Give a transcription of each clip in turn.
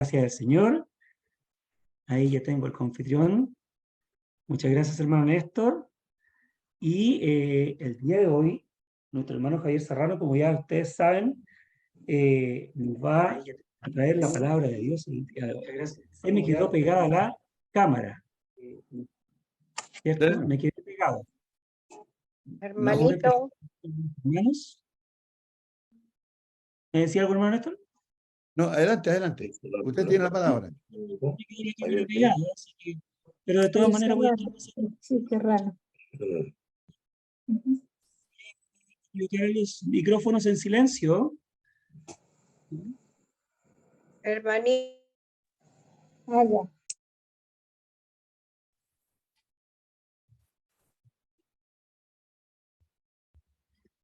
Gracias al Señor. Ahí ya tengo el confitrión. Muchas gracias, hermano Néstor. Y el día de hoy, nuestro hermano Javier Serrano, como ya ustedes saben, nos va a traer la palabra de Dios el día de hoy. Se me quedó pegada la cámara, ¿cierto? Me quedé pegado. Hermanito. Hermanos. ¿Me decía algo, hermano Néstor? No, adelante, adelante. Usted tiene la palabra. Pero de todas maneras voy a estar pasando. Sí, qué raro. Colocar los micrófonos en silencio. Hermanito.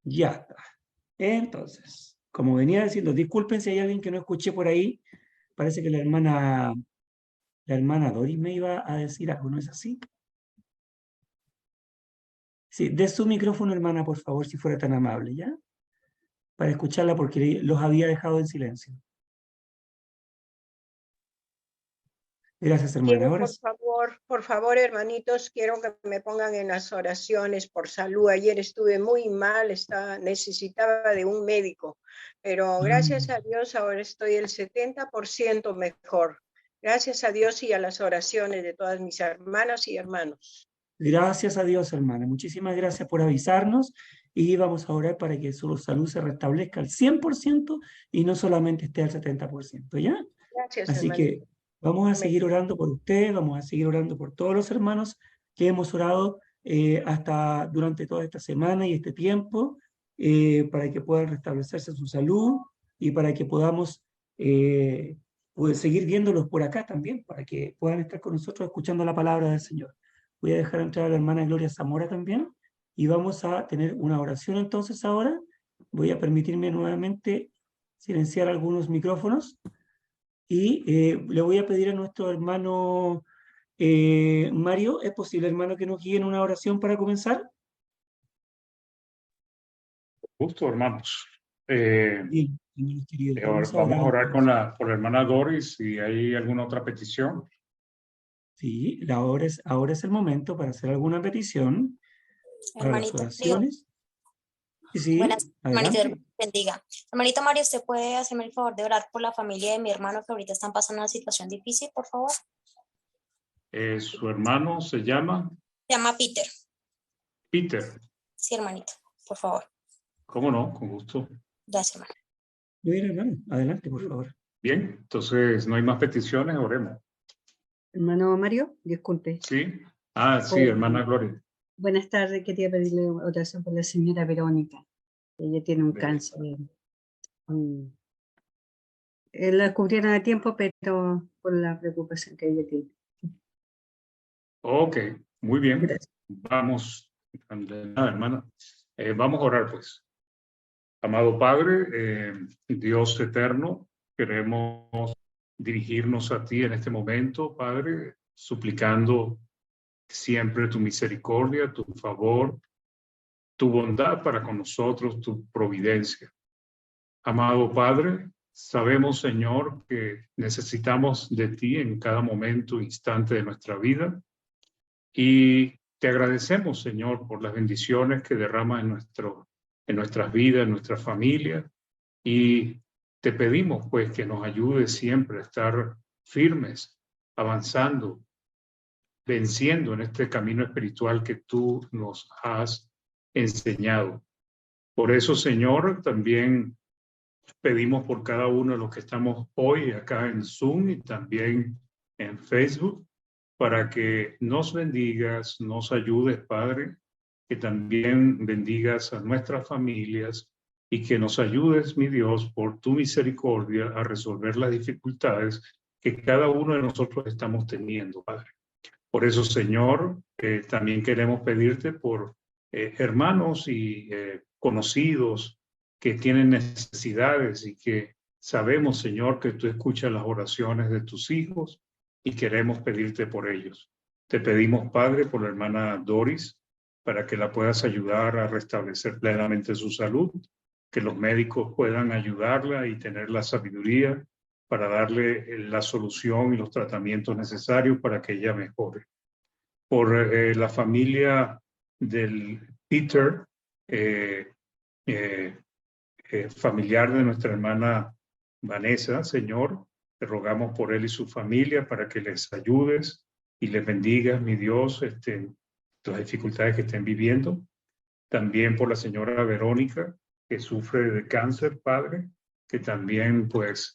Ya está. Entonces, como venía diciendo, disculpen si hay alguien que no escuché por ahí. Parece que la hermana Doris me iba a decir algo, ¿no es así? Sí, de su micrófono, hermana, por favor, si fuera tan amable, ¿ya? Para escucharla porque los había dejado en silencio. Gracias, hermana. Ahora Por favor, hermanitos, quiero que me pongan en las oraciones por salud. Ayer estuve muy mal, necesitaba de un médico, pero gracias a Dios ahora estoy el 70% mejor. Gracias a Dios y a las oraciones de todas mis hermanas y hermanos. Gracias a Dios, hermana. Muchísimas gracias por avisarnos y vamos a orar para que su salud se restablezca al 100% y no solamente esté al 70%, ¿ya? Gracias, Así hermanito. que vamos a seguir orando por usted, vamos a seguir orando por todos los hermanos que hemos orado hasta durante toda esta semana y este tiempo para que puedan restablecerse su salud y para que podamos pues, seguir viéndolos por acá también, para que puedan estar con nosotros escuchando la palabra del Señor. Voy a dejar entrar a la hermana Gloria Zamora también y vamos a tener una oración entonces ahora. Voy a permitirme nuevamente silenciar algunos micrófonos. Y le voy a pedir a nuestro hermano Mario, ¿es posible, hermano, que nos guíe en una oración para comenzar? Gusto, hermanos. Bien, hermanos queridos, Vamos a orar entonces. por la hermana Doris, si hay alguna otra petición. Sí, ahora es el momento para hacer alguna petición para las Hermanito, oraciones. Sí, buenas, hermanito, adelante. bendiga. Hermanito Mario, ¿usted puede hacerme el favor de orar por la familia de mi hermano que ahorita están pasando una situación difícil, por favor? Su hermano se llama Se llama Peter. Peter. Sí, hermanito, por favor. ¿Cómo no? Con gusto. Gracias, hermano. Muy bien, hermano, adelante, por favor. Bien, entonces no hay más peticiones, oremos. Hermano Mario, disculpe. Sí. Sí, hermana Gloria. Buenas tardes, quería pedirle oración por la señora Verónica. Ella tiene un cáncer. La cubrieron a tiempo, pero por la preocupación que ella tiene. Ok, muy bien. Gracias. Vamos, hermana. Vamos a orar, pues. Amado Padre, Dios eterno, queremos dirigirnos a ti en este momento, Padre, suplicando siempre tu misericordia, tu favor, tu bondad para con nosotros, tu providencia. Amado Padre, sabemos, Señor, que necesitamos de ti en cada momento, instante de nuestra vida, y te agradecemos, Señor, por las bendiciones que derramas en nuestras vidas, en nuestra familia, y te pedimos, pues, que nos ayudes siempre a estar firmes, avanzando, venciendo en este camino espiritual que tú nos has enseñado. Por eso, Señor, también pedimos por cada uno de los que estamos hoy acá en Zoom y también en Facebook, para que nos bendigas, nos ayudes, Padre, que también bendigas a nuestras familias y que nos ayudes, mi Dios, por tu misericordia a resolver las dificultades que cada uno de nosotros estamos teniendo, Padre. Por eso, Señor, también queremos pedirte por hermanos y conocidos que tienen necesidades y que sabemos, Señor, que tú escuchas las oraciones de tus hijos y queremos pedirte por ellos. Te pedimos, Padre, por la hermana Doris, para que la puedas ayudar a restablecer plenamente su salud, que los médicos puedan ayudarla y tener la sabiduría para darle la solución y los tratamientos necesarios para que ella mejore. Por la familia del Peter, familiar de nuestra hermana Vanessa, Señor, te rogamos por él y su familia para que les ayudes y les bendigas, mi Dios, las dificultades que estén viviendo. También por la señora Verónica, que sufre de cáncer, Padre, que también pues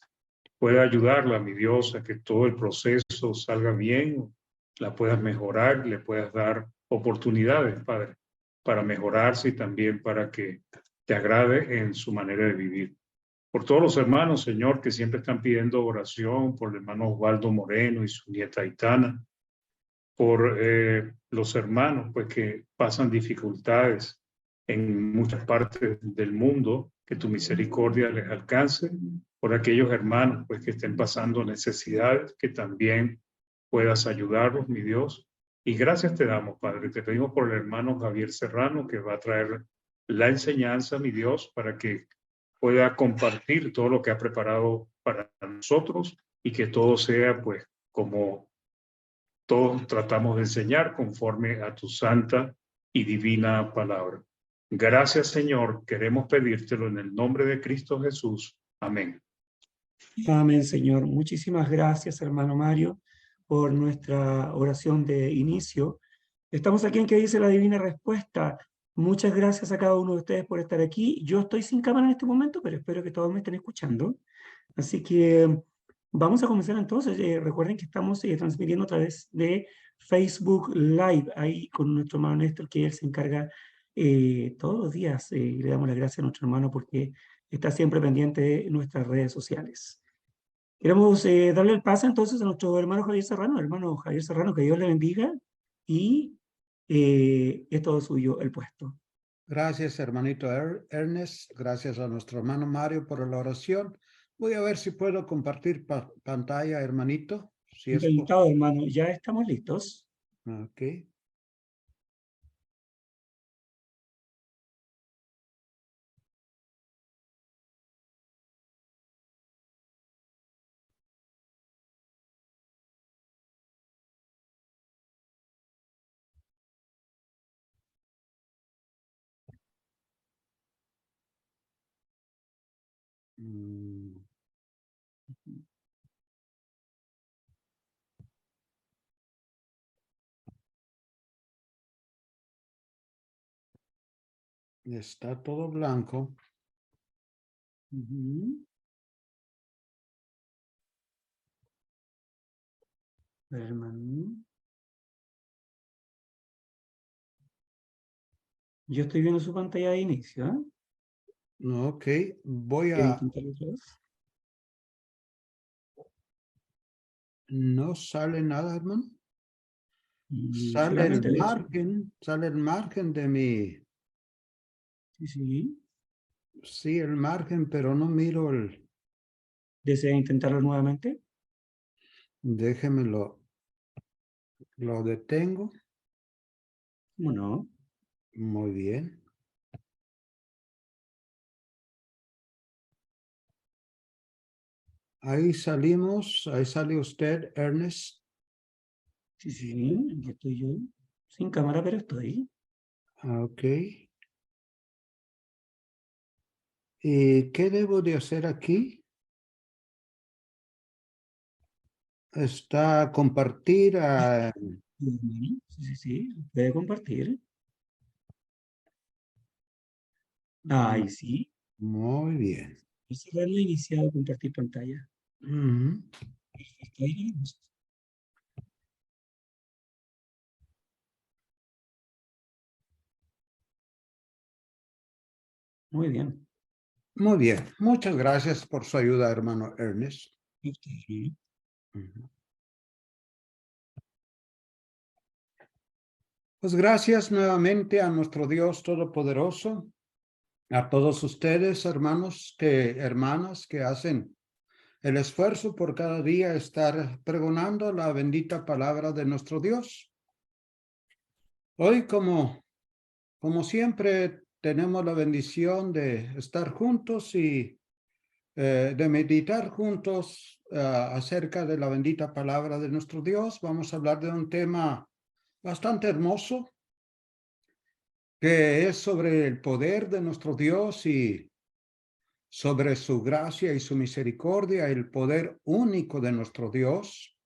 pueda ayudarla, mi Dios, a que todo el proceso salga bien, la puedas mejorar, le puedas dar oportunidades, Padre, para mejorarse y también para que te agrade en su manera de vivir. Por todos los hermanos, Señor, que siempre están pidiendo oración, por el hermano Osvaldo Moreno y su nieta Aitana, por los hermanos pues, que pasan dificultades en muchas partes del mundo, que tu misericordia les alcance, por aquellos hermanos pues, que estén pasando necesidades, que también puedas ayudarlos, mi Dios. Y gracias te damos, Padre. Te pedimos por el hermano Javier Serrano, que va a traer la enseñanza, mi Dios, para que pueda compartir todo lo que ha preparado para nosotros y que todo sea pues como todos tratamos de enseñar conforme a tu santa y divina palabra. Gracias, Señor. Queremos pedírtelo en el nombre de Cristo Jesús. Amén. Amén, Señor. Muchísimas gracias, hermano Mario, por nuestra oración de inicio. Estamos aquí en Que Dice la Divina Respuesta. Muchas gracias a cada uno de ustedes por estar aquí. Yo estoy sin cámara en este momento, pero espero que todos me estén escuchando. Así que vamos a comenzar entonces. Recuerden que estamos transmitiendo a través de Facebook Live, ahí con nuestro hermano Néstor, que él se encarga todos los días. Y le damos las gracias a nuestro hermano porque está siempre pendiente de nuestras redes sociales. Queremos darle el pase entonces a nuestro hermano Javier Serrano. Hermano Javier Serrano, que Dios le bendiga y es todo suyo el puesto. Gracias, hermanito Ernest. Gracias a nuestro hermano Mario por la oración. Voy a ver si puedo compartir pantalla, hermanito. Si es Encantado, hermano. Ya estamos listos. Ok. Está todo blanco. Hermano. Yo estoy viendo su pantalla de inicio. Ok, voy ¿Quiere a... intentarlo otra vez? No sale nada, hermano. Sale Solamente el de eso. margen de mi... Sí, sí. Sí, el margen, pero no miro el... ¿Desea intentarlo nuevamente? Déjeme lo detengo. ¿Cómo no? Muy bien. Ahí salimos, ahí sale usted, Ernest. Sí, sí, aquí estoy yo. Sin cámara, pero estoy. Ok. ¿Y qué debo de hacer aquí? Está compartir a... Sí, sí, sí. Puede compartir. Ahí sí. Muy bien. Cerrarlo e iniciado compartir pantalla. Perfecto, ahí lo vemos. Muy bien. Muy bien. Muchas gracias por su ayuda, hermano Ernest. Sí. Pues gracias nuevamente a nuestro Dios Todopoderoso, a todos ustedes, hermanos, hermanas que hacen el esfuerzo por cada día estar pregonando la bendita palabra de nuestro Dios. Hoy, como siempre, tenemos la bendición de estar juntos y de meditar juntos acerca de la bendita palabra de nuestro Dios. Vamos a hablar de un tema bastante hermoso, que es sobre el poder de nuestro Dios y sobre su gracia y su misericordia, el poder único de nuestro Dios.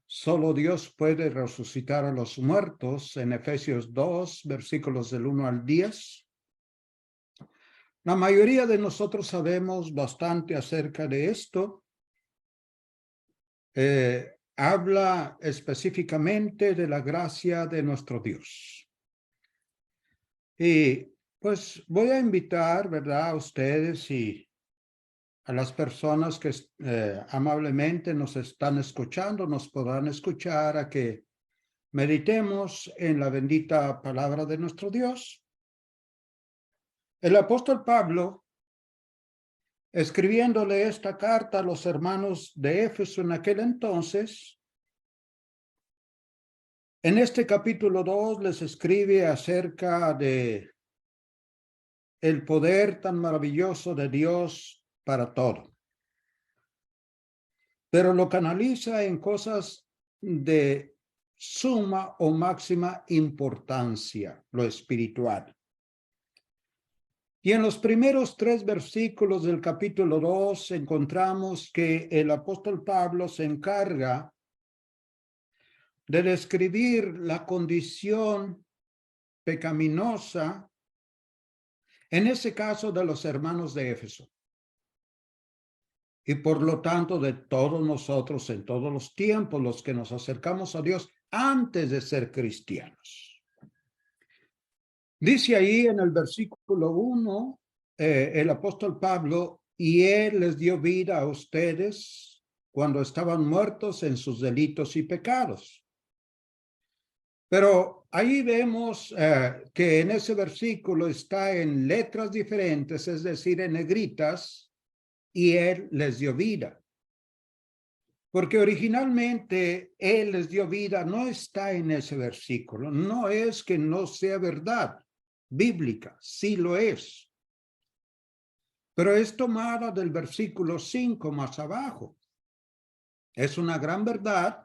Solo Dios puede resucitar a los muertos, en Efesios 2, versículos del 1 al 10. La mayoría de nosotros sabemos bastante acerca de esto. Habla específicamente de la gracia de nuestro Dios. Y pues voy a invitar, ¿verdad?, a ustedes y a las personas que amablemente nos están escuchando, nos podrán escuchar, a que meditemos en la bendita palabra de nuestro Dios. El apóstol Pablo, escribiéndole esta carta a los hermanos de Éfeso en aquel entonces, en este capítulo 2 les escribe acerca de el poder tan maravilloso de Dios para todo. Pero lo canaliza en cosas de suma o máxima importancia, lo espiritual. Y en los primeros 3 versículos del capítulo 2 encontramos que el apóstol Pablo se encarga de describir la condición pecaminosa, en ese caso de los hermanos de Éfeso, y por lo tanto de todos nosotros en todos los tiempos, los que nos acercamos a Dios antes de ser cristianos. Dice ahí en el versículo 1, el apóstol Pablo, y él les dio vida a ustedes cuando estaban muertos en sus delitos y pecados. Pero ahí vemos que en ese versículo está en letras diferentes, es decir, en negritas, y él les dio vida. Porque originalmente él les dio vida, no está en ese versículo. No es que no sea verdad bíblica, sí lo es. Pero es tomada del versículo 5 más abajo. Es una gran verdad.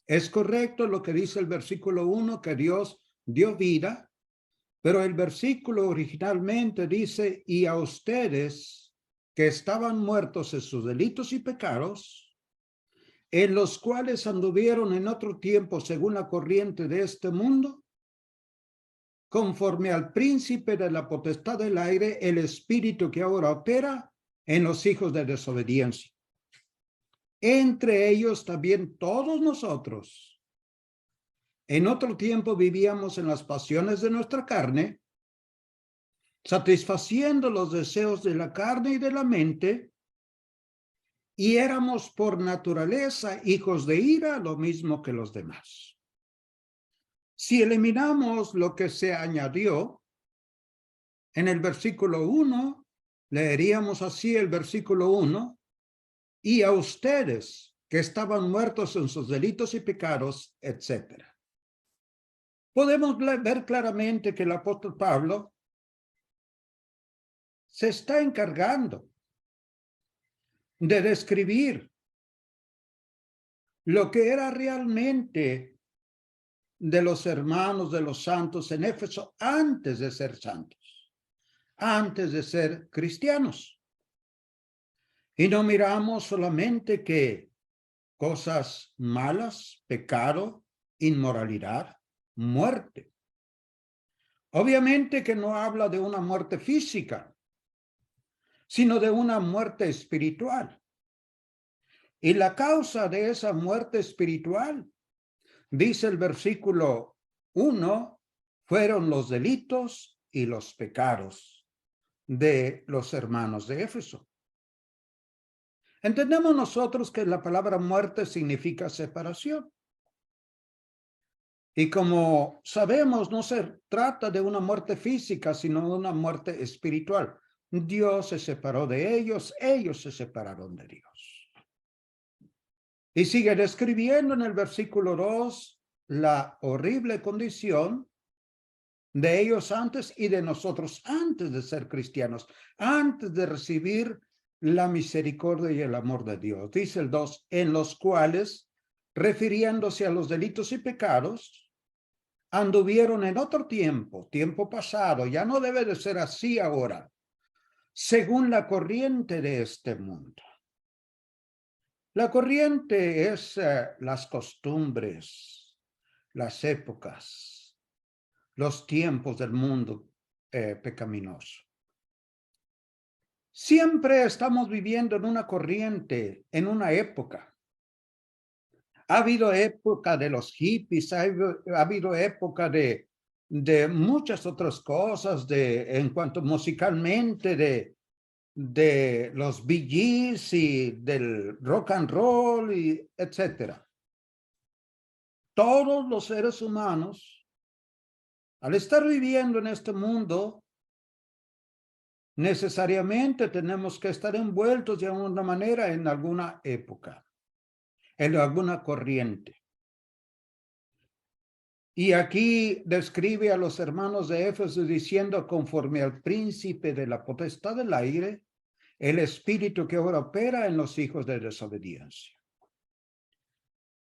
Es correcto lo que dice el versículo 1, que Dios dio vida, pero el versículo originalmente dice, y a ustedes que estaban muertos en sus delitos y pecados, en los cuales anduvieron en otro tiempo según la corriente de este mundo, conforme al príncipe de la potestad del aire, el espíritu que ahora opera en los hijos de desobediencia. Entre ellos también todos nosotros, en otro tiempo vivíamos en las pasiones de nuestra carne, satisfaciendo los deseos de la carne y de la mente, y éramos por naturaleza hijos de ira, lo mismo que los demás. Si eliminamos lo que se añadió, en el versículo 1, leeríamos así el versículo 1, y a ustedes que estaban muertos en sus delitos y pecados, etc. Podemos ver claramente que el apóstol Pablo se está encargando de describir lo que era realmente de los hermanos de los santos en Éfeso antes de ser santos, antes de ser cristianos. Y no miramos solamente que cosas malas, pecado, inmoralidad, muerte. Obviamente que no habla de una muerte física, sino de una muerte espiritual. Y la causa de esa muerte espiritual, dice el versículo 1, fueron los delitos y los pecados de los hermanos de Éfeso. Entendemos nosotros que la palabra muerte significa separación. Y como sabemos, no se trata de una muerte física, sino de una muerte espiritual. Dios se separó de ellos, ellos se separaron de Dios. Y sigue describiendo en el versículo 2 la horrible condición de ellos antes y de nosotros antes de ser cristianos, antes de recibir la misericordia y el amor de Dios. Dice el 2, en los cuales, refiriéndose a los delitos y pecados, anduvieron en otro tiempo, tiempo pasado, ya no debe de ser así ahora, según la corriente de este mundo. La corriente es las costumbres, las épocas, los tiempos del mundo pecaminoso. Siempre estamos viviendo en una corriente, en una época. Ha habido época de los hippies, ha habido época de muchas otras cosas, en cuanto musicalmente, de los Bee Gees y del rock and roll, y etcétera. Todos los seres humanos, al estar viviendo en este mundo, necesariamente tenemos que estar envueltos de alguna manera en alguna época, en alguna corriente. Y aquí describe a los hermanos de Éfeso diciendo, conforme al príncipe de la potestad del aire, el espíritu que ahora opera en los hijos de desobediencia.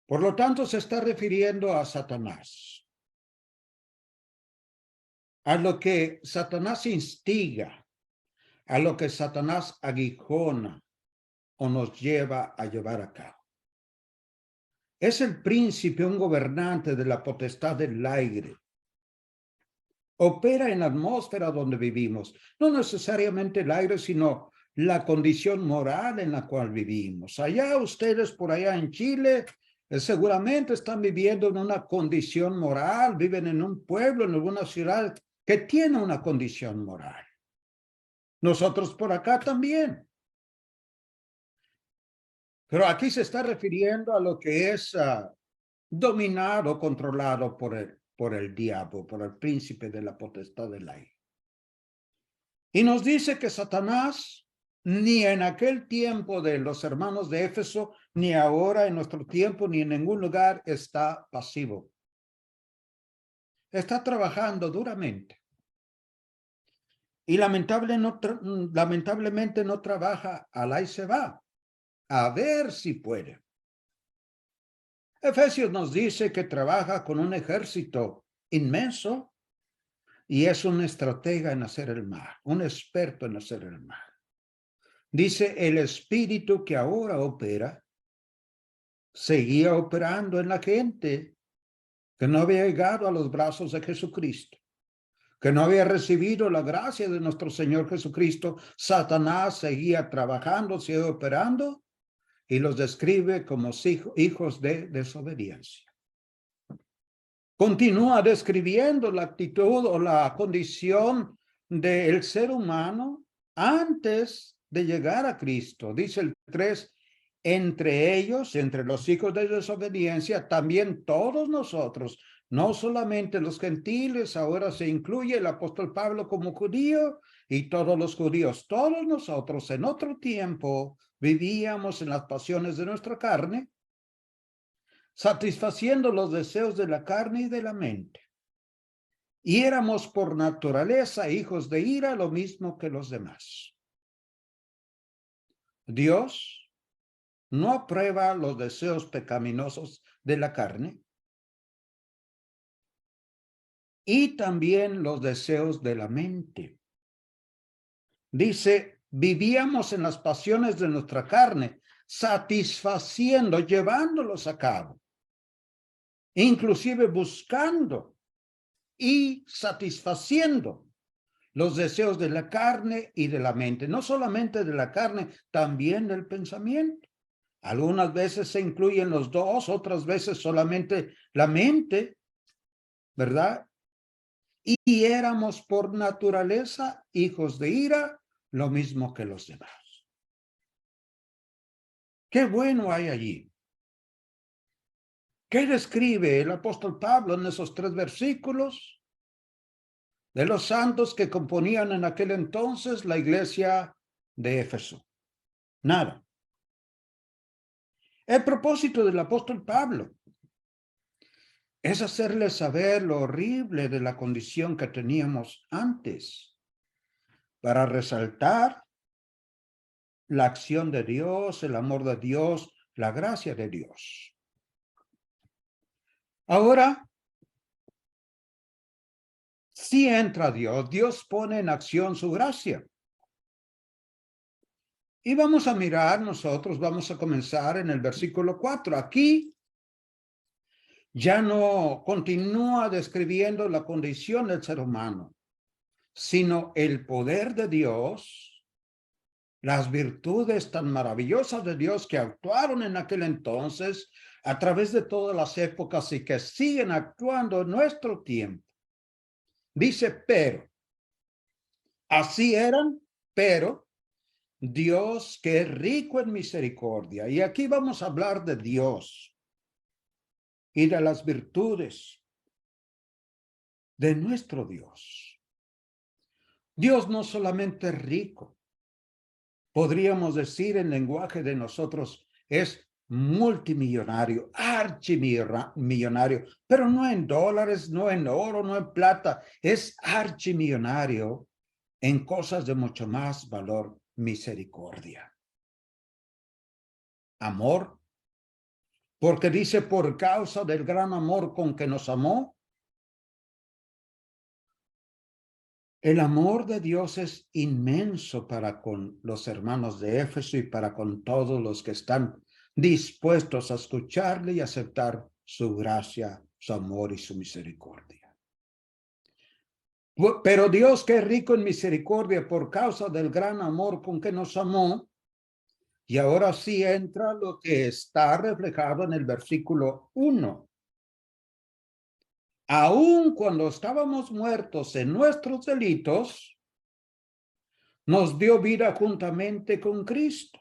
Por lo tanto, se está refiriendo a Satanás, a lo que Satanás instiga, a lo que Satanás aguijona o nos lleva a llevar a cabo. Es el príncipe, un gobernante de la potestad del aire. Opera en la atmósfera donde vivimos, no necesariamente el aire, sino la condición moral en la cual vivimos. Allá ustedes por allá en Chile seguramente están viviendo en una condición moral, viven en un pueblo, en alguna ciudad que tiene una condición moral. Nosotros por acá también. Pero aquí se está refiriendo a lo que es dominado, controlado por el diablo, por el príncipe de la potestad del aire. Y nos dice que Satanás, ni en aquel tiempo de los hermanos de Éfeso, ni ahora en nuestro tiempo, ni en ningún lugar está pasivo. Está trabajando duramente. Y lamentablemente no trabaja al ahí se va, a ver si puede. Efesios nos dice que trabaja con un ejército inmenso y es un estratega en hacer el mal, un experto en hacer el mal. Dice, el espíritu que ahora opera, seguía operando en la gente que no había llegado a los brazos de Jesucristo, que no había recibido la gracia de nuestro Señor Jesucristo. Satanás seguía trabajando, sigue operando, y los describe como hijos de desobediencia. Continúa describiendo la actitud o la condición del ser humano antes de llegar a Cristo. Dice el 3, entre ellos, entre los hijos de desobediencia, también todos nosotros, no solamente los gentiles, ahora se incluye el apóstol Pablo como judío y todos los judíos, todos nosotros en otro tiempo vivíamos en las pasiones de nuestra carne, satisfaciendo los deseos de la carne y de la mente. Y éramos por naturaleza hijos de ira, lo mismo que los demás. Dios no aprueba los deseos pecaminosos de la carne y también los deseos de la mente. Dice, vivíamos en las pasiones de nuestra carne, satisfaciendo, llevándolos a cabo, inclusive buscando y satisfaciendo los deseos de la carne y de la mente. No solamente de la carne, también del pensamiento. Algunas veces se incluyen los dos, otras veces solamente la mente, ¿verdad? Y éramos por naturaleza hijos de ira, lo mismo que los demás. Qué bueno hay allí. ¿Qué describe el apóstol Pablo en esos 3 versículos? De los santos que componían en aquel entonces la iglesia de Éfeso. Nada. El propósito del apóstol Pablo es hacerles saber lo horrible de la condición que teníamos antes, para resaltar la acción de Dios, el amor de Dios, la gracia de Dios. Ahora, si entra Dios, Dios pone en acción su gracia. Y vamos a mirar nosotros, vamos a comenzar en el versículo 4. Aquí ya no continúa describiendo la condición del ser humano, sino el poder de Dios, las virtudes tan maravillosas de Dios que actuaron en aquel entonces a través de todas las épocas y que siguen actuando en nuestro tiempo. Dice, pero, así eran, pero Dios que es rico en misericordia. Y aquí vamos a hablar de Dios y de las virtudes de nuestro Dios. Dios no solamente es rico, podríamos decir en lenguaje de nosotros, es multimillonario, archimillonario, pero no en dólares, no en oro, no en plata, es archimillonario en cosas de mucho más valor, misericordia. Amor, porque dice por causa del gran amor con que nos amó. El amor de Dios es inmenso para con los hermanos de Éfeso y para con todos los que están dispuestos a escucharle y aceptar su gracia, su amor y su misericordia. Pero Dios, que es rico en misericordia por causa del gran amor con que nos amó, y ahora sí entra lo que está reflejado en el versículo 1. Aun cuando estábamos muertos en nuestros delitos, nos dio vida juntamente con Cristo.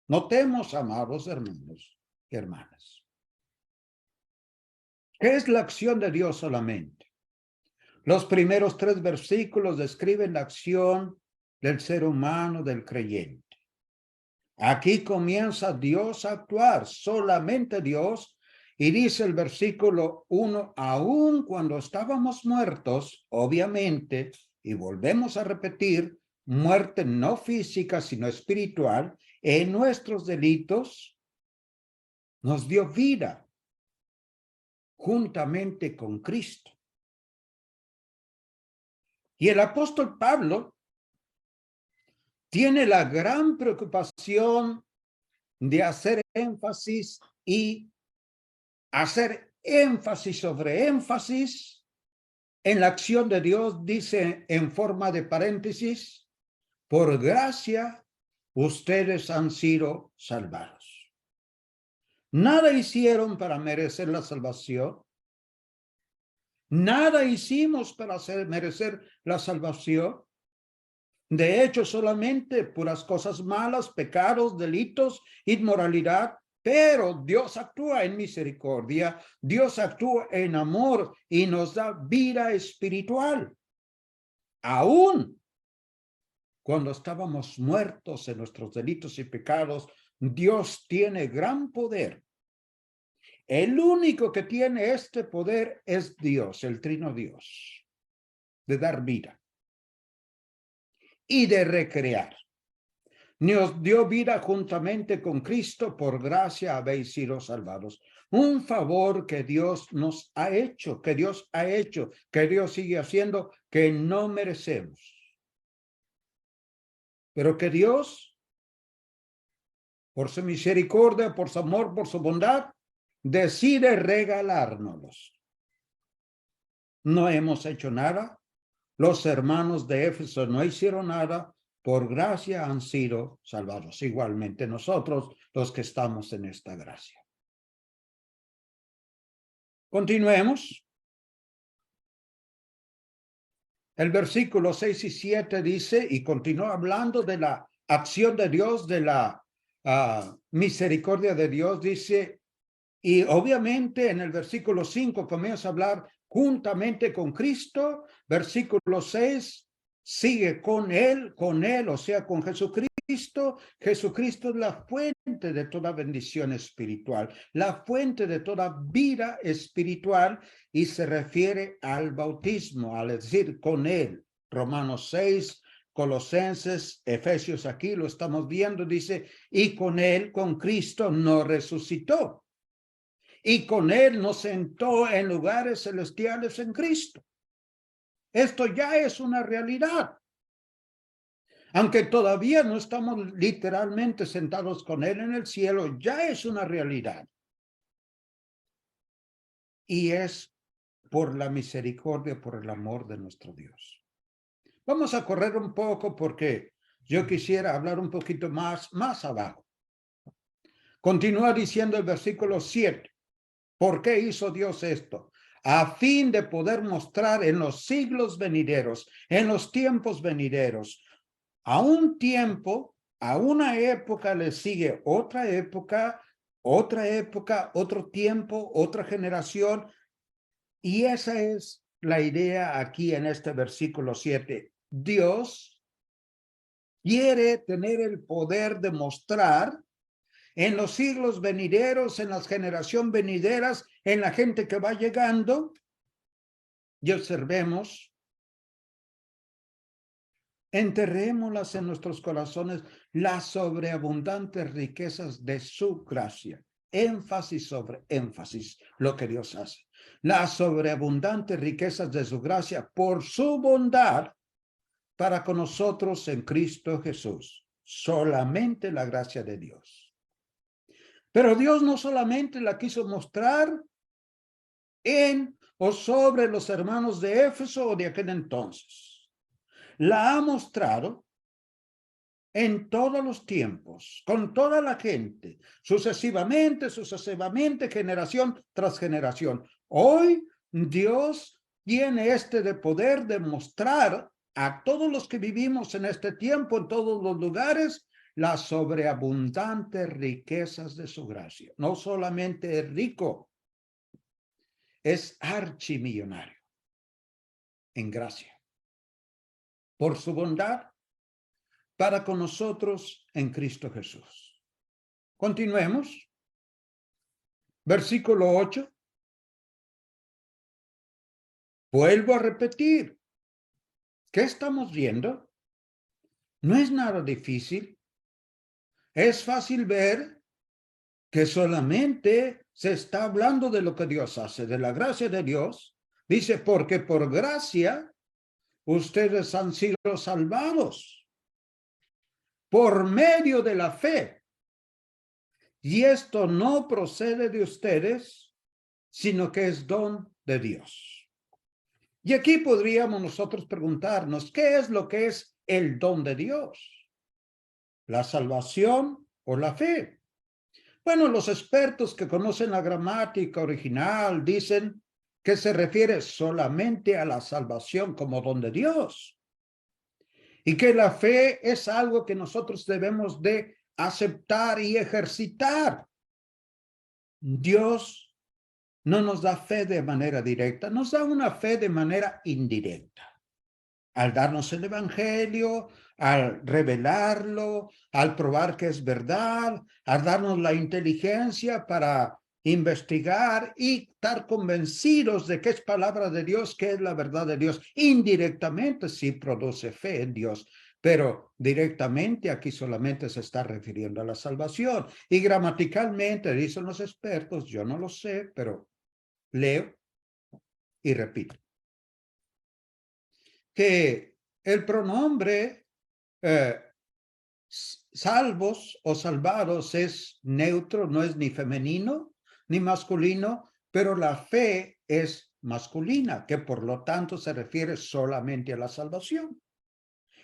Notemos, amados hermanos y hermanas, ¿qué es la acción de Dios solamente? Los primeros 3 versículos describen la acción del ser humano, del creyente. Aquí comienza Dios a actuar, solamente Dios, y dice el versículo 1, aun cuando estábamos muertos, obviamente, y volvemos a repetir, muerte no física, sino espiritual, en nuestros delitos, nos dio vida juntamente con Cristo. Y el apóstol Pablo tiene la gran preocupación de hacer énfasis sobre énfasis en la acción de Dios, dice en forma de paréntesis, por gracia ustedes han sido salvados. Nada hicieron para merecer la salvación. Nada hicimos para merecer la salvación. De hecho, solamente puras cosas malas, pecados, delitos, inmoralidad. Pero Dios actúa en misericordia, Dios actúa en amor y nos da vida espiritual. Aún cuando estábamos muertos en nuestros delitos y pecados, Dios tiene gran poder. El único que tiene este poder es Dios, el Trino Dios, de dar vida y de recrear. Nos dio vida juntamente con Cristo, por gracia habéis sido salvados. Un favor que Dios nos ha hecho, que Dios ha hecho, que Dios sigue haciendo, que no merecemos. Pero que Dios, por su misericordia, por su amor, por su bondad, decide regalárnoslos. No hemos hecho nada. Los hermanos de Éfeso no hicieron nada. Por gracia han sido salvados. Igualmente nosotros, los que estamos en esta gracia. Continuemos. El versículo 6 y 7 dice, y continúa hablando de la acción de Dios, de la misericordia de Dios, dice, y obviamente en el versículo 5 comienza a hablar juntamente con Cristo. Versículo 6 sigue con él, o sea, con Jesucristo. Jesucristo. Jesucristo es la fuente de toda bendición espiritual, la fuente de toda vida espiritual, y se refiere al bautismo, al decir con él. Romanos 6, Colosenses, Efesios, aquí lo estamos viendo, dice, y con él, con Cristo, no resucitó. Y con él nos sentó en lugares celestiales en Cristo. Esto ya es una realidad. Aunque todavía no estamos literalmente sentados con él en el cielo, ya es una realidad. Y es por la misericordia, por el amor de nuestro Dios. Vamos a correr un poco porque yo quisiera hablar un poquito más abajo. Continúa diciendo el versículo 7. ¿Por qué hizo Dios esto? A fin de poder mostrar en los siglos venideros, en los tiempos venideros, a un tiempo, a una época le sigue otra época, otro tiempo, otra generación. Y esa es la idea aquí en este versículo 7. Dios quiere tener el poder de mostrar en los siglos venideros, en las generaciones venideras, en la gente que va llegando, y observemos, enterrémoslas en nuestros corazones las sobreabundantes riquezas de su gracia. Énfasis sobre énfasis, lo que Dios hace. Las sobreabundantes riquezas de su gracia por su bondad para con nosotros en Cristo Jesús. Solamente la gracia de Dios. Pero Dios no solamente la quiso mostrar en o sobre los hermanos de Éfeso o de aquel entonces. La ha mostrado en todos los tiempos, con toda la gente, sucesivamente, generación tras generación. Hoy Dios tiene de poder de mostrar a todos los que vivimos en este tiempo, en todos los lugares, las sobreabundantes riquezas de su gracia. No solamente es rico, es archimillonario en gracia. Por su bondad para con nosotros en Cristo Jesús. Continuemos. Versículo 8. Vuelvo a repetir. ¿Qué estamos viendo? No es nada difícil. Es fácil ver que solamente se está hablando de lo que Dios hace, de la gracia de Dios. Dice, porque por gracia ustedes han sido salvados por medio de la fe. Y esto no procede de ustedes, sino que es don de Dios. Y aquí podríamos nosotros preguntarnos, ¿qué es lo que es el don de Dios? ¿La salvación o la fe? Bueno, los expertos que conocen la gramática original dicen que se refiere solamente a la salvación como don de Dios. Y que la fe es algo que nosotros debemos de aceptar y ejercitar. Dios no nos da fe de manera directa, nos da una fe de manera indirecta. Al darnos el evangelio, al revelarlo, al probar que es verdad, al darnos la inteligencia para investigar y estar convencidos de que es palabra de Dios, que es la verdad de Dios. Indirectamente sí produce fe en Dios, pero directamente aquí solamente se está refiriendo a la salvación. Y gramaticalmente, dicen los expertos, yo no lo sé, pero leo y repito, que el pronombre salvos o salvados es neutro, no es ni femenino ni masculino, pero la fe es masculina, que por lo tanto se refiere solamente a la salvación.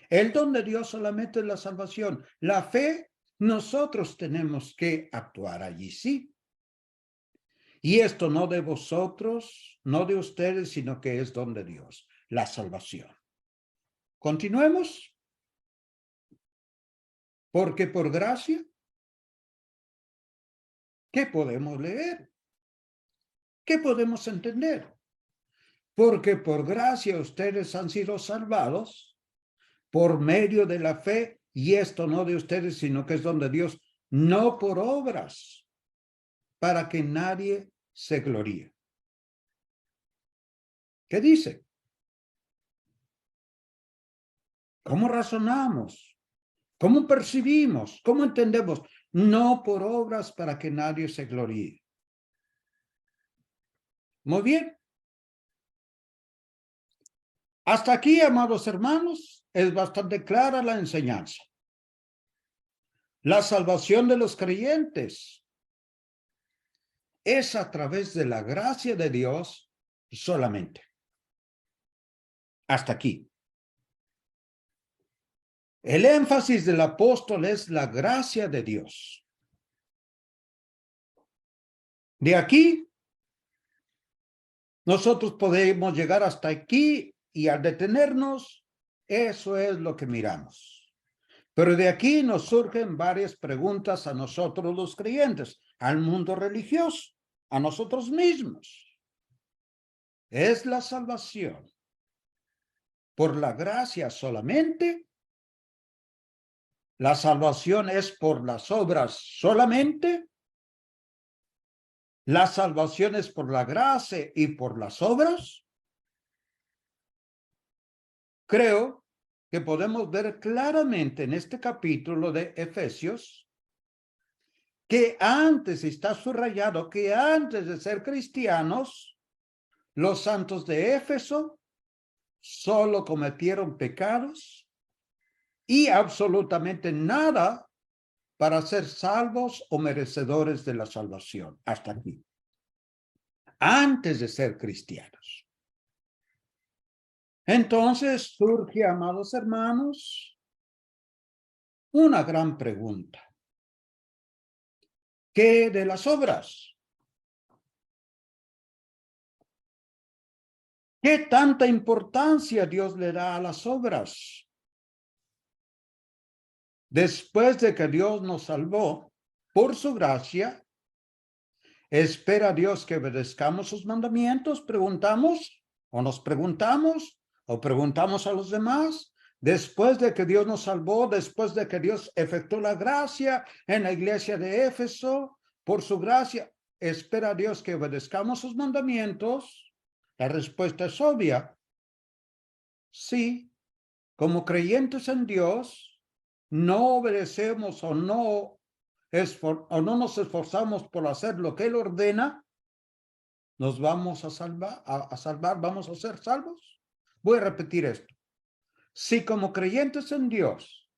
El don de Dios solamente es la salvación. La fe, nosotros tenemos que actuar allí, sí. Y esto no de vosotros, no de ustedes, sino que es don de Dios, la salvación. Continuemos. Porque por gracia, ¿qué podemos leer? ¿Qué podemos entender? Porque por gracia ustedes han sido salvados por medio de la fe, y esto no de ustedes, sino que es don de Dios, no por obras, para que nadie se gloríe. ¿Qué dice? ¿Cómo razonamos? ¿Cómo percibimos? ¿Cómo entendemos? No por obras para que nadie se gloríe. Muy bien. Hasta aquí, amados hermanos, es bastante clara la enseñanza. La salvación de los creyentes es a través de la gracia de Dios solamente. Hasta aquí. El énfasis del apóstol es la gracia de Dios. De aquí, nosotros podemos llegar hasta aquí y al detenernos, eso es lo que miramos. Pero de aquí nos surgen varias preguntas a nosotros los creyentes, al mundo religioso, a nosotros mismos. ¿Es la salvación por la gracia solamente? ¿La salvación es por las obras solamente? ¿La salvación es por la gracia y por las obras? Creo que podemos ver claramente en este capítulo de Efesios que antes está subrayado que antes de ser cristianos, los santos de Éfeso solo cometieron pecados y absolutamente nada para ser salvos o merecedores de la salvación. Hasta aquí. Antes de ser cristianos. Entonces surge, amados hermanos, una gran pregunta. ¿Qué de las obras? ¿Qué tanta importancia Dios le da a las obras? Después de que Dios nos salvó por su gracia, ¿espera Dios que obedezcamos sus mandamientos? Preguntamos, o nos preguntamos, o preguntamos a los demás. Después de que Dios nos salvó, después de que Dios efectuó la gracia en la iglesia de Éfeso, por su gracia, ¿espera Dios que obedezcamos sus mandamientos? La respuesta es obvia. Sí, como creyentes en Dios, no obedecemos o no nos esforzamos por hacer lo que Él ordena, nos vamos a salvar, vamos a ser salvos. Voy a repetir esto. Si como creyentes en Dios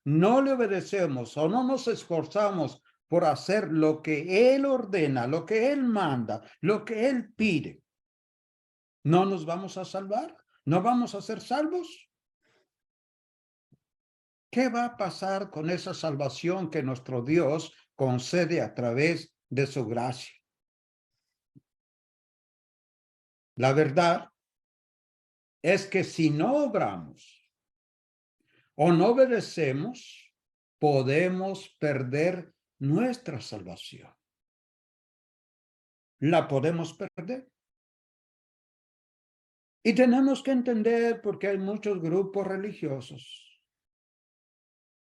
no le obedecemos o no nos esforzamos por hacer lo que Él ordena, lo que Él manda, lo que Él pide, ¿no nos vamos a salvar? ¿No vamos a ser salvos? ¿Qué va a pasar con esa salvación que nuestro Dios concede a través de su gracia? La verdad es que si no obramos o no obedecemos, podemos perder nuestra salvación. La podemos perder. Y tenemos que entender, porque hay muchos grupos religiosos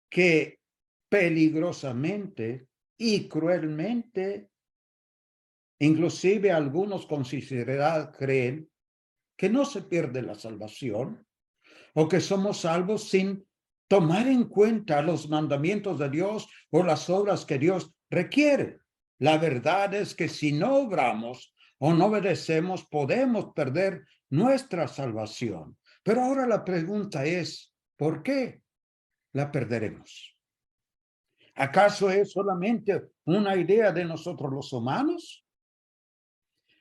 que peligrosamente y cruelmente, inclusive algunos creen que no se pierde la salvación o que somos salvos sin tomar en cuenta los mandamientos de Dios o las obras que Dios requiere. La verdad es que si no obramos o no obedecemos, podemos perder nuestra salvación. Pero ahora la pregunta es, ¿por qué la perderemos? ¿Acaso es solamente una idea de nosotros los humanos?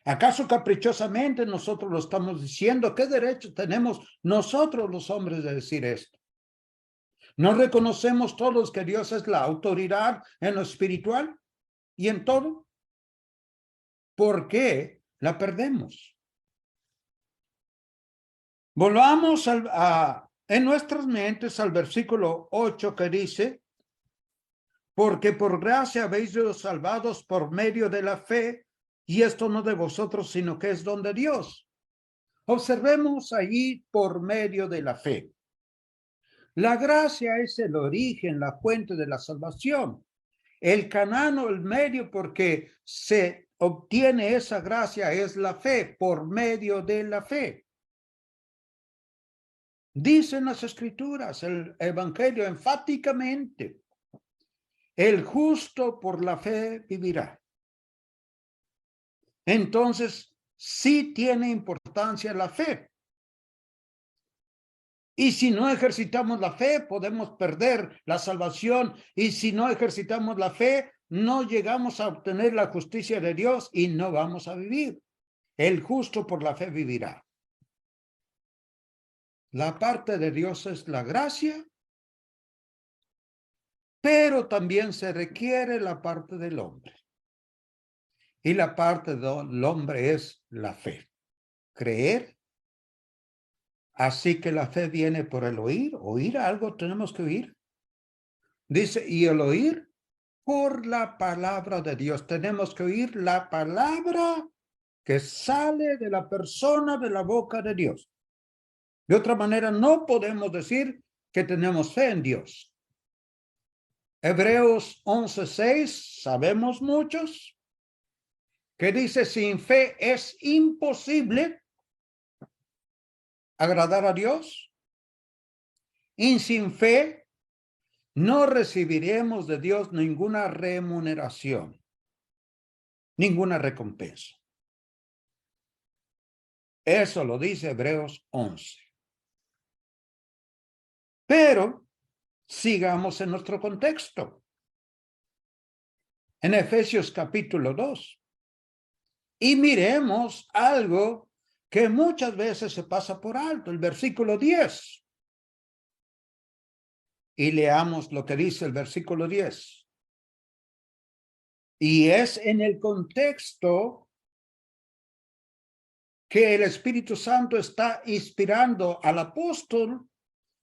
¿Acaso caprichosamente nosotros lo estamos diciendo? ¿Qué derecho tenemos nosotros los hombres de decir esto? ¿No reconocemos todos que Dios es la autoridad en lo espiritual y en todo? ¿Por qué la perdemos? Volvamos en nuestras mentes al versículo 8 que dice, porque por gracia habéis sido salvados por medio de la fe, y esto no de vosotros, sino que es don de Dios. Observemos allí por medio de la fe. La gracia es el origen, la fuente de la salvación. El canal o el medio porque se obtiene esa gracia es la fe, por medio de la fe. Dicen las Escrituras, el Evangelio enfáticamente, el justo por la fe vivirá. Entonces, sí tiene importancia la fe. Y si no ejercitamos la fe, podemos perder la salvación. Y si no ejercitamos la fe, no llegamos a obtener la justicia de Dios y no vamos a vivir. El justo por la fe vivirá. La parte de Dios es la gracia, pero también se requiere la parte del hombre. Y la parte del hombre es la fe. Creer. Así que la fe viene por el oír. Oír algo tenemos que oír. Dice, y el oír por la palabra de Dios. Tenemos que oír la palabra que sale de la persona, de la boca de Dios. De otra manera, no podemos decir que tenemos fe en Dios. Hebreos 11:6, sabemos muchos, que dice, sin fe es imposible agradar a Dios. Y sin fe no recibiremos de Dios ninguna remuneración, ninguna recompensa. Eso lo dice Hebreos 11. Pero sigamos en nuestro contexto. En Efesios capítulo 2. Y miremos algo que muchas veces se pasa por alto, el versículo 10. Y leamos lo que dice el versículo 10. Y es en el contexto que el Espíritu Santo está inspirando al apóstol,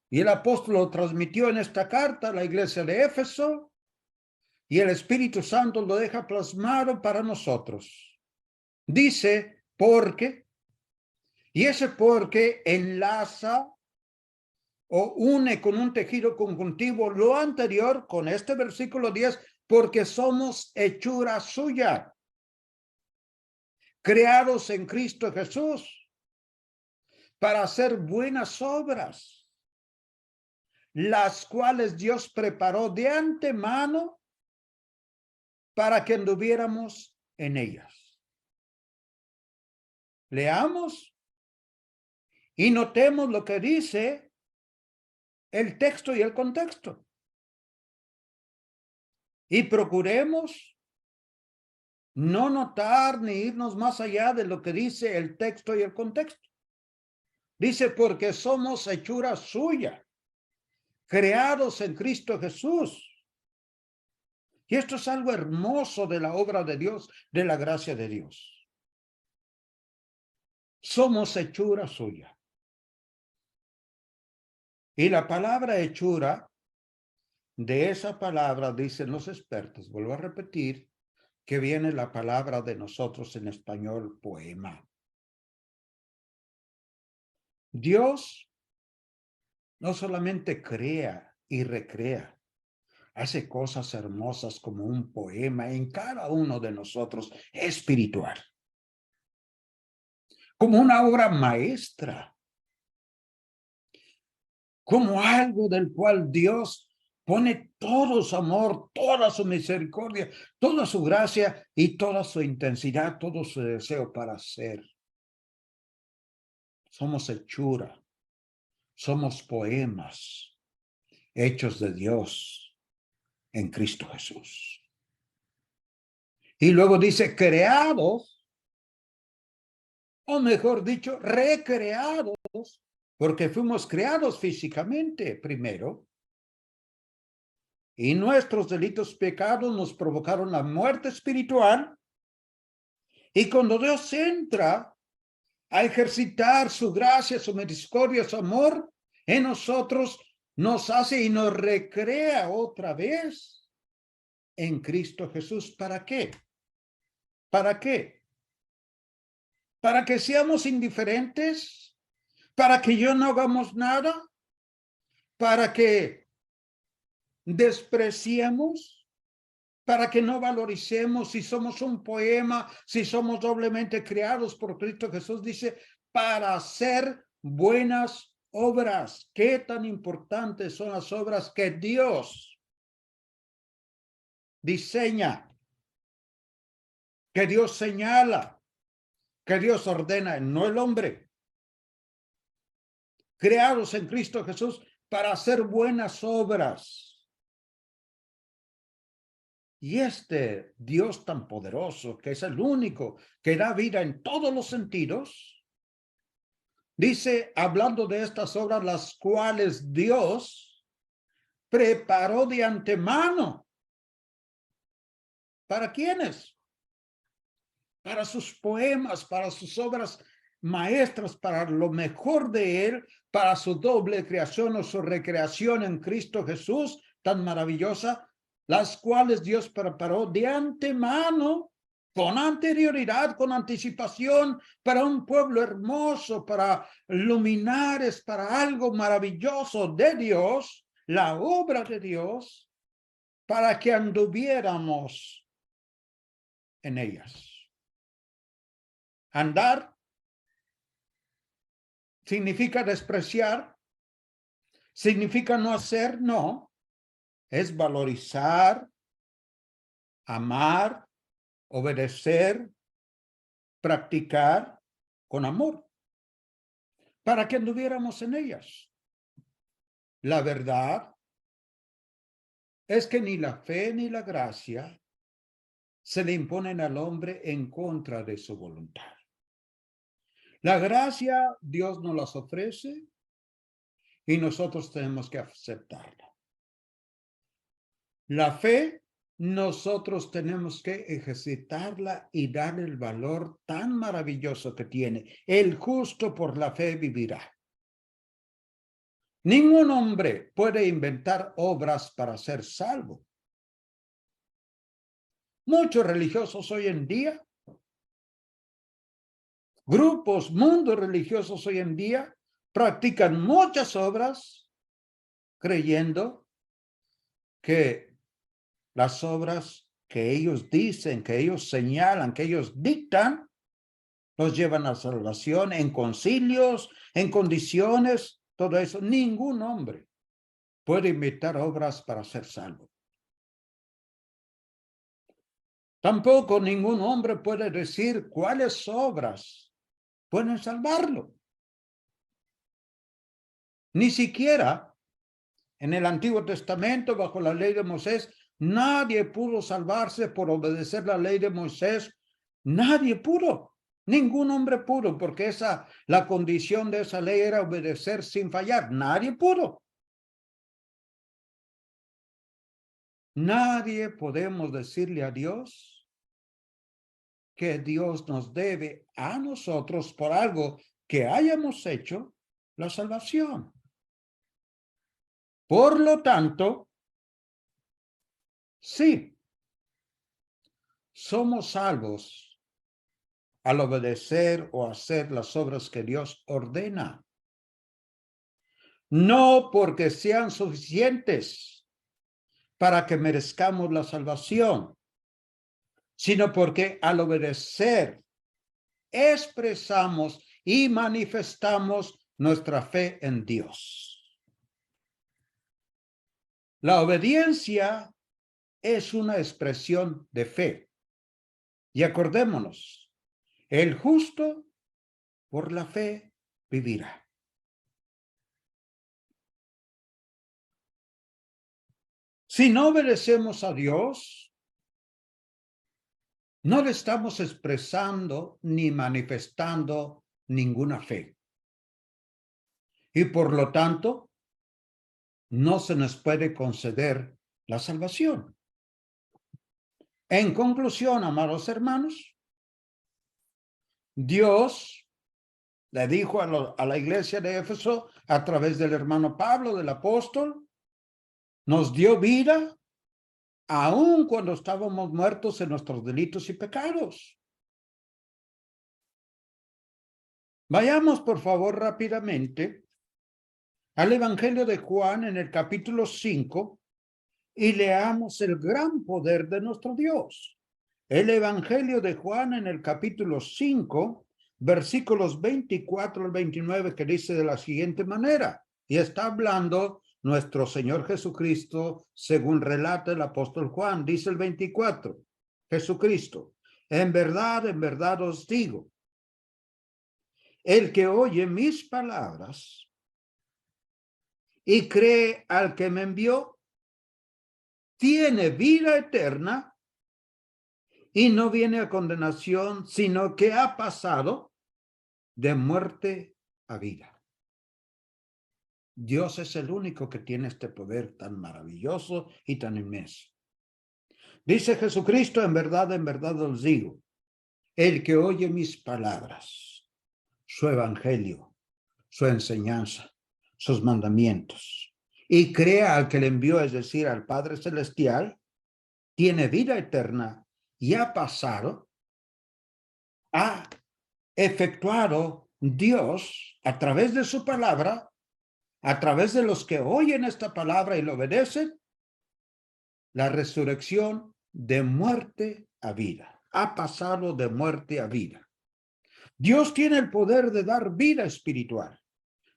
y el apóstol lo transmitió en esta carta a la iglesia de Éfeso, y el Espíritu Santo lo deja plasmado para nosotros. Dice, porque, y ese porque enlaza o une con un tejido conjuntivo lo anterior con este versículo 10, porque somos hechura suya, creados en Cristo Jesús, para hacer buenas obras, las cuales Dios preparó de antemano para que anduviéramos en ellas. Leamos y notemos lo que dice el texto y el contexto. Y procuremos no notar ni irnos más allá de lo que dice el texto y el contexto. Dice, porque somos hechura suya, creados en Cristo Jesús. Y esto es algo hermoso de la obra de Dios, de la gracia de Dios. Somos hechura suya. Y la palabra hechura, de esa palabra dicen los expertos, vuelvo a repetir, que viene la palabra de nosotros en español, poema. Dios no solamente crea y recrea, hace cosas hermosas como un poema en cada uno de nosotros espiritual. Como una obra maestra. Como algo del cual Dios pone todo su amor, toda su misericordia, toda su gracia y toda su intensidad, todo su deseo para hacer. Somos hechura, somos poemas hechos de Dios en Cristo Jesús. Y luego dice creados, o mejor dicho, recreados, porque fuimos creados físicamente primero. Y nuestros delitos pecados nos provocaron la muerte espiritual. Y cuando Dios entra a ejercitar su gracia, su misericordia, su amor en nosotros, nos hace y nos recrea otra vez en Cristo Jesús. ¿Para qué? ¿Para qué? ¿Para que seamos indiferentes? ¿Para que yo no hagamos nada? para que despreciemos, para que no valoricemos si somos un poema, si somos doblemente creados por Cristo Jesús. Dice, para hacer buenas obras. ¿Qué tan importantes son las obras que Dios diseña, que Dios señala, que Dios ordena, no el hombre? Creados en Cristo Jesús para hacer buenas obras. Y este Dios tan poderoso, que es el único que da vida en todos los sentidos, dice, hablando de estas obras, las cuales Dios preparó de antemano. ¿Para quiénes? Para sus poemas, para sus obras maestras, para lo mejor de él, para su doble creación o su recreación en Cristo Jesús, tan maravillosa, las cuales Dios preparó de antemano, con anterioridad, con anticipación, para un pueblo hermoso, para luminares, para algo maravilloso de Dios, la obra de Dios, para que anduviéramos en ellas. Andar significa despreciar, significa no hacer, no. Es valorizar, amar, obedecer, practicar con amor, para que anduviéramos en ellas. La verdad es que ni la fe ni la gracia se le imponen al hombre en contra de su voluntad. La gracia Dios nos las ofrece y nosotros tenemos que aceptarla. La fe, nosotros tenemos que ejercitarla y darle el valor tan maravilloso que tiene. El justo por la fe vivirá. Ningún hombre puede inventar obras para ser salvo. Muchos religiosos hoy en día, grupos, mundos religiosos hoy en día, practican muchas obras creyendo que las obras que ellos dicen, que ellos señalan, que ellos dictan, los llevan a salvación en concilios, en condiciones, todo eso. Ningún hombre puede inventar obras para ser salvo. Tampoco ningún hombre puede decir cuáles obras pueden salvarlo. Ni siquiera en el Antiguo Testamento, bajo la ley de Moisés, nadie pudo salvarse por obedecer la ley de Moisés. Nadie pudo. Ningún hombre pudo, porque la condición de esa ley era obedecer sin fallar. Nadie pudo. Nadie podemos decirle a Dios que Dios nos debe a nosotros por algo que hayamos hecho la salvación. Por lo tanto, sí, somos salvos al obedecer o hacer las obras que Dios ordena. No porque sean suficientes para que merezcamos la salvación, sino porque al obedecer expresamos y manifestamos nuestra fe en Dios. La obediencia es una expresión de fe. Y acordémonos, el justo por la fe vivirá. Si no obedecemos a Dios, no le estamos expresando ni manifestando ninguna fe. Y por lo tanto, no se nos puede conceder la salvación. En conclusión, amados hermanos, Dios le dijo a la iglesia de Éfeso a través del hermano Pablo, del apóstol, nos dio vida aun cuando estábamos muertos en nuestros delitos y pecados. Vayamos, por favor, rápidamente al Evangelio de Juan en el capítulo 5 y leamos el gran poder de nuestro Dios. El Evangelio de Juan en el capítulo 5, versículos 24 al 29, que dice de la siguiente manera, y está hablando nuestro Señor Jesucristo según relata el apóstol Juan, dice el 24, Jesucristo, en verdad os digo, el que oye mis palabras y cree al que me envió, tiene vida eterna y no viene a condenación, sino que ha pasado de muerte a vida. Dios es el único que tiene este poder tan maravilloso y tan inmenso. Dice Jesucristo, en verdad os digo, el que oye mis palabras, su evangelio, su enseñanza, sus mandamientos, y crea al que le envió, es decir, al Padre Celestial, tiene vida eterna y ha pasado, ha efectuado Dios a través de su palabra, a través de los que oyen esta palabra y lo obedecen, la resurrección de muerte a vida. Ha pasado de muerte a vida. Dios tiene el poder de dar vida espiritual,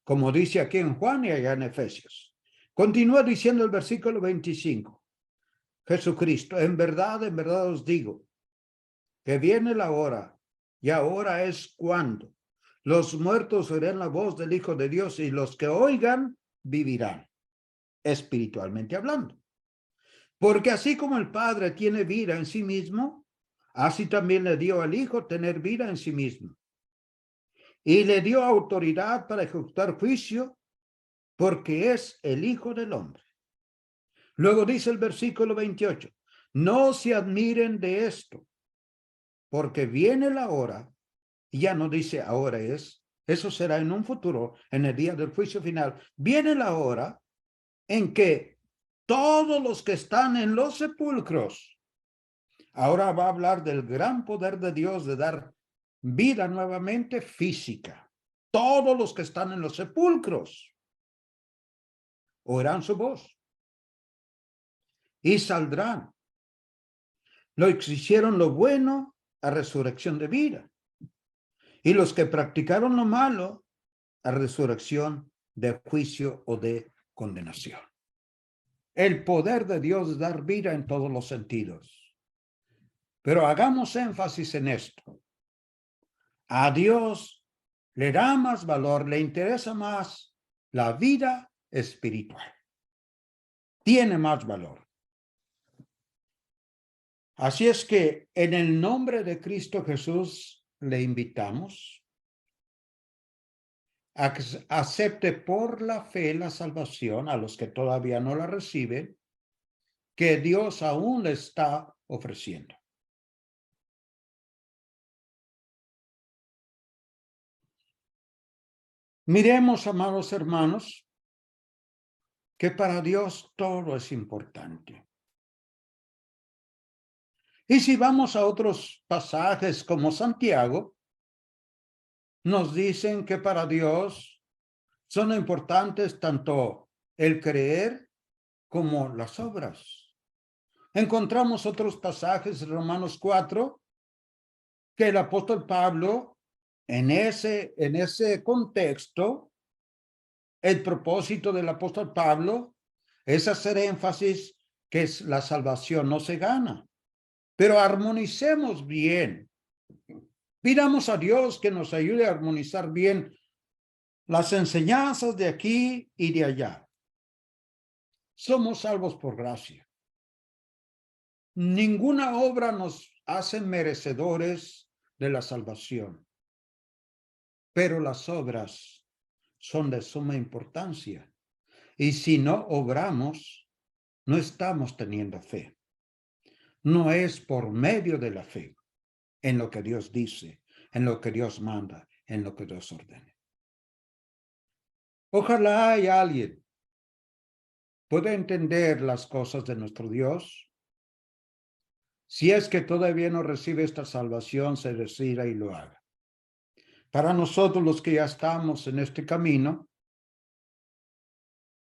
como dice aquí en Juan y allá en Efesios. Continúa diciendo el versículo 25. Jesucristo, en verdad os digo, que viene la hora, y ahora es cuando los muertos oirán la voz del Hijo de Dios, y los que oigan vivirán, espiritualmente hablando. Porque así como el Padre tiene vida en sí mismo, así también le dio al Hijo tener vida en sí mismo. Y le dio autoridad para ejecutar juicio, porque es el Hijo del Hombre. Luego dice el versículo 28, no se admiren de esto, porque viene la hora, y ya no dice ahora es, eso será en un futuro, en el día del juicio final, viene la hora en que todos los que están en los sepulcros, ahora va a hablar del gran poder de Dios de dar vida nuevamente física. Todos los que están en los sepulcros oirán su voz y saldrán. Los que hicieron lo bueno a resurrección de vida, y los que practicaron lo malo a resurrección de juicio o de condenación. El poder de Dios es dar vida en todos los sentidos. Pero hagamos énfasis en esto. A Dios le da más valor, le interesa más la vida espiritual. Tiene más valor. Así es que en el nombre de Cristo Jesús le invitamos a que acepte por la fe la salvación a los que todavía no la reciben, que Dios aún le está ofreciendo. Miremos, amados hermanos, que para Dios todo es importante. Y si vamos a otros pasajes como Santiago, nos dicen que para Dios son importantes tanto el creer como las obras. Encontramos otros pasajes en Romanos 4 que el apóstol Pablo en ese contexto, el propósito del apóstol Pablo es hacer énfasis que la salvación no se gana, pero armonicemos bien. Pidamos a Dios que nos ayude a armonizar bien las enseñanzas de aquí y de allá. Somos salvos por gracia. Ninguna obra nos hace merecedores de la salvación, pero las obras son de suma importancia. Y si no obramos, no estamos teniendo fe. No es por medio de la fe en lo que Dios dice, en lo que Dios manda, en lo que Dios ordena. Ojalá haya alguien pueda entender las cosas de nuestro Dios. Si es que todavía no recibe esta salvación, se decida y lo haga. Para nosotros los que ya estamos en este camino,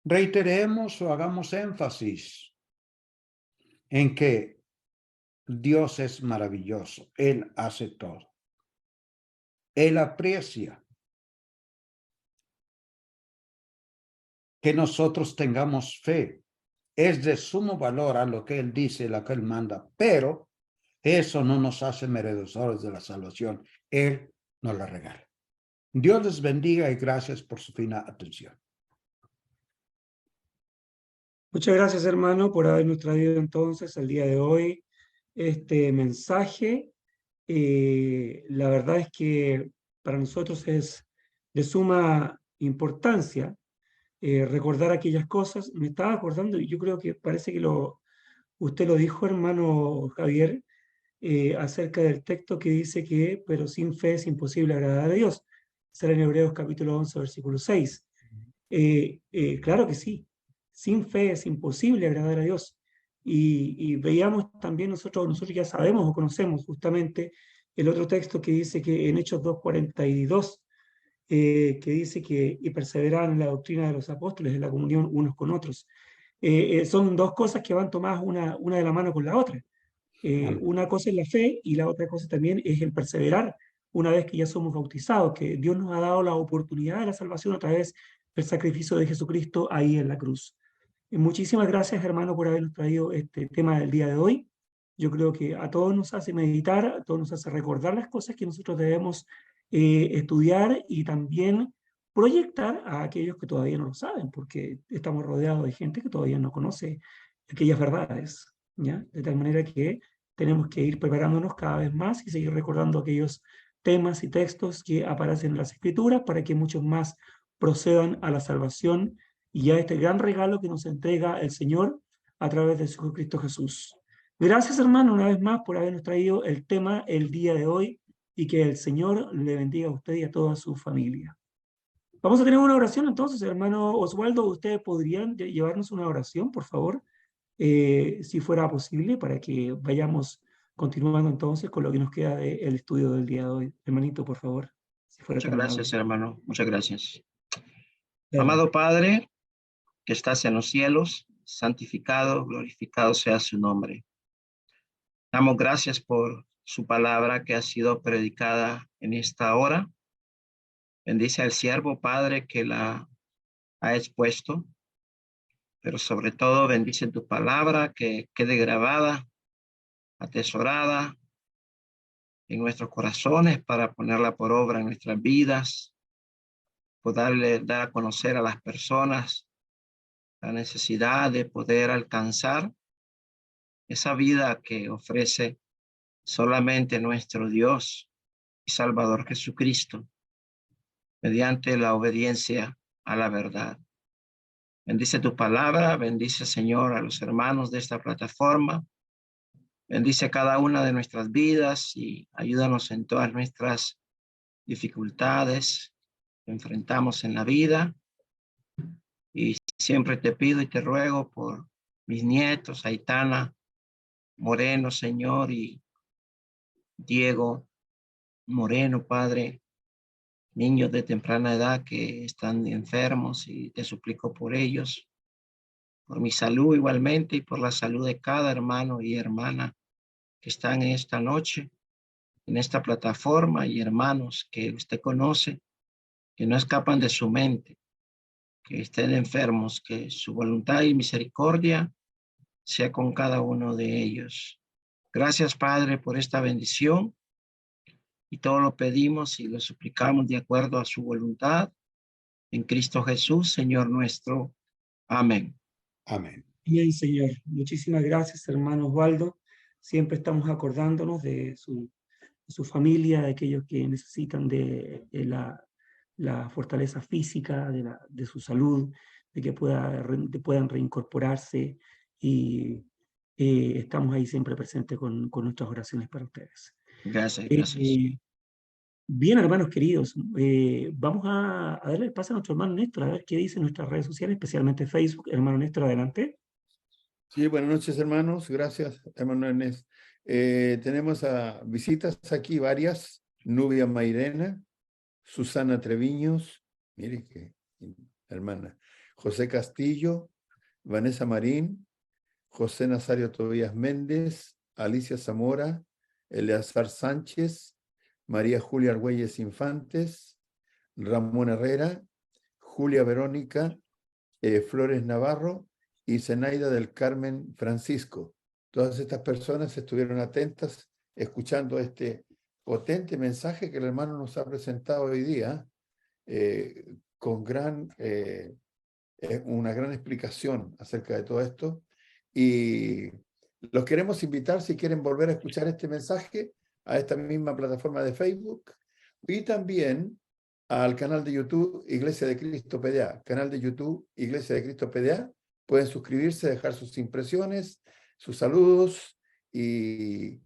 reiteremos o hagamos énfasis en que Dios es maravilloso. Él hace todo. Él aprecia que nosotros tengamos fe. Es de sumo valor a lo que Él dice, lo que Él manda, pero eso no nos hace merecedores de la salvación. Él nos la regala. Dios les bendiga y gracias por su fina atención. Muchas gracias, hermano, por habernos traído entonces el día de hoy este mensaje. La verdad es que para nosotros es de suma importancia recordar aquellas cosas. Me estaba acordando, y yo creo que parece que usted lo dijo, hermano Javier, acerca del texto que dice que, pero sin fe es imposible agradar a Dios. Será en Hebreos capítulo 11, versículo 6. Claro que sí, sin fe es imposible agradar a Dios. Y veíamos también nosotros ya sabemos o conocemos justamente el otro texto que dice que en Hechos 2:42, que dice que y perseveraban en la doctrina de los apóstoles, en la comunión unos con otros. Son dos cosas que van tomadas una de la mano con la otra. Una cosa es la fe y la otra cosa también es el perseverar una vez que ya somos bautizados, que Dios nos ha dado la oportunidad de la salvación a través del sacrificio de Jesucristo ahí en la cruz. Muchísimas gracias, hermano, por habernos traído este tema del día de hoy. Yo creo que a todos nos hace meditar, a todos nos hace recordar las cosas que nosotros debemos estudiar y también proyectar a aquellos que todavía no lo saben, porque estamos rodeados de gente que todavía no conoce aquellas verdades, ¿ya? De tal manera que tenemos que ir preparándonos cada vez más y seguir recordando aquellos temas y textos que aparecen en las Escrituras para que muchos más procedan a la salvación y a este gran regalo que nos entrega el Señor a través de Jesucristo Jesús. Gracias, hermano, una vez más por habernos traído el tema el día de hoy y que el Señor le bendiga a usted y a toda su familia. Vamos a tener una oración entonces, hermano Oswaldo. ¿Ustedes podrían llevarnos una oración, por favor? Si fuera posible, para que vayamos continuando entonces con lo que nos queda del estudio del día de hoy. Hermanito, por favor, si fuera Muchas tan gracias, amable. hermano. Muchas gracias. Claro. Amado Padre, que estás en los cielos, santificado, glorificado sea su nombre. Damos gracias por su palabra que ha sido predicada en esta hora. Bendice al siervo, Padre, que la ha expuesto, pero sobre todo bendice tu palabra que quede grabada, atesorada en nuestros corazones para ponerla por obra en nuestras vidas, poderle dar a conocer a las personas la necesidad de poder alcanzar esa vida que ofrece solamente nuestro Dios y Salvador Jesucristo, mediante la obediencia a la verdad. Bendice tu palabra, bendice, Señor, a los hermanos de esta plataforma, bendice cada una de nuestras vidas y ayúdanos en todas nuestras dificultades que enfrentamos en la vida. Y siempre te pido y te ruego por mis nietos, Aitana Moreno, Señor, y Diego Moreno, Padre, niños de temprana edad que están enfermos, y te suplico por ellos, por mi salud igualmente y por la salud de cada hermano y hermana que están en esta noche, en esta plataforma, y hermanos que usted conoce, que no escapan de su mente, que estén enfermos, que su voluntad y misericordia sea con cada uno de ellos. Gracias, Padre, por esta bendición, y todo lo pedimos y lo suplicamos de acuerdo a su voluntad, en Cristo Jesús, Señor nuestro. Amén. Amén. Bien, Señor. Muchísimas gracias, hermano Osvaldo. Siempre estamos acordándonos de su familia, de aquellos que necesitan de la fortaleza física, de su salud, de que puedan reincorporarse, y estamos ahí siempre presentes con nuestras oraciones para ustedes. Gracias, gracias. Bien, hermanos queridos, vamos a darle el pase a nuestro hermano Néstor, a ver qué dice en nuestras redes sociales, especialmente Facebook. Hermano Néstor, adelante. Sí, buenas noches, hermanos. Gracias, hermano Ernest. Tenemos visitas aquí varias. Nubia Mairena, Susana Treviños, mire que hermana. José Castillo, Vanessa Marín, José Nazario Tobías Méndez, Alicia Zamora, Eleazar Sánchez, María Julia Argüelles Infantes, Ramón Herrera, Julia Verónica, Flores Navarro y Zenaida del Carmen Francisco. Todas estas personas estuvieron atentas escuchando este potente mensaje que el hermano nos ha presentado hoy día, con una gran explicación acerca de todo esto. Y los queremos invitar, si quieren volver a escuchar este mensaje, a esta misma plataforma de Facebook y también al canal de YouTube Iglesia de Cristo PDA. Canal de YouTube Iglesia de Cristo PDA. Pueden suscribirse, dejar sus impresiones, sus saludos y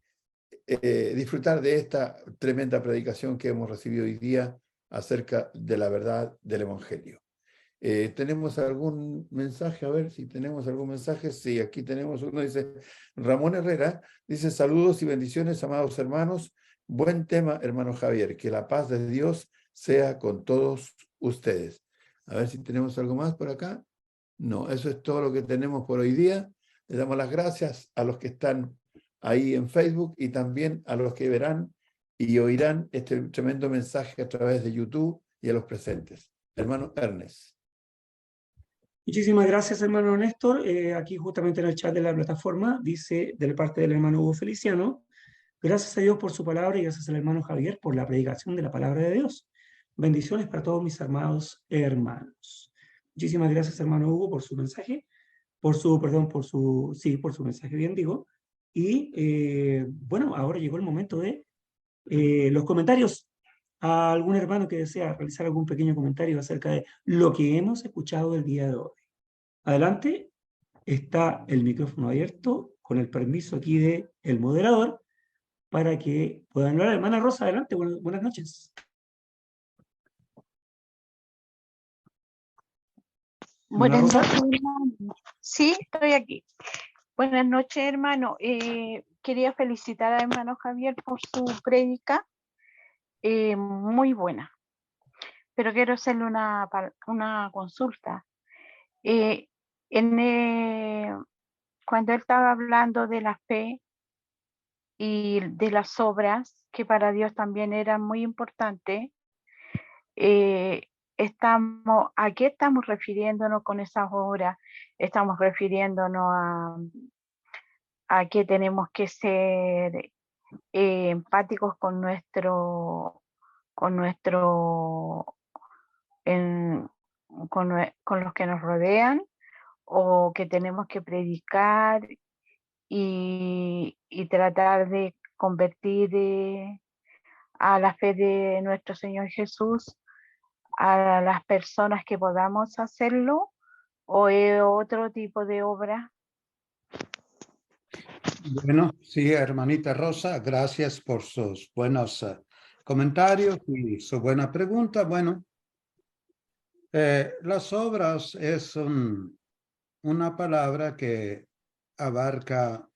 disfrutar de esta tremenda predicación que hemos recibido hoy día acerca de la verdad del Evangelio. ¿Tenemos algún mensaje? A ver si tenemos algún mensaje. Sí, aquí tenemos uno, dice Ramón Herrera, dice saludos y bendiciones, amados hermanos. Buen tema, hermano Javier, que la paz de Dios sea con todos ustedes. A ver si tenemos algo más por acá. No, eso es todo lo que tenemos por hoy día. Le damos las gracias a los que están ahí en Facebook y también a los que verán y oirán este tremendo mensaje a través de YouTube y a los presentes. Hermano Ernest. Muchísimas gracias, hermano Néstor. Aquí justamente en el chat de la plataforma dice, de parte del hermano Hugo Feliciano, gracias a Dios por su palabra y gracias al hermano Javier por la predicación de la palabra de Dios. Bendiciones para todos mis amados hermanos. Muchísimas gracias, hermano Hugo, por su mensaje, por su mensaje, bien digo. Y bueno, ahora llegó el momento de los comentarios. ¿A algún hermano que desea realizar algún pequeño comentario acerca de lo que hemos escuchado el día de hoy? Adelante, está el micrófono abierto con el permiso aquí del moderador para que puedan hablar. Hermana Rosa, adelante, buenas noches. Buenas Rosa. noches, hermano. Sí, estoy aquí. Buenas noches, hermano. Quería felicitar a hermano Javier por su prédica, muy buena. Pero quiero hacerle una consulta. Cuando él estaba hablando de la fe y de las obras, que para Dios también eran muy importantes, ¿a qué estamos refiriéndonos con esas obras? Estamos refiriéndonos a que tenemos que ser empáticos con los que nos rodean, o que tenemos que predicar y tratar de convertir a la fe de nuestro Señor Jesús a las personas que podamos hacerlo, o es otro tipo de obra? Bueno, sí, hermanita Rosa, gracias por sus buenos comentarios y su buena pregunta. Bueno, las obras es una palabra que abarca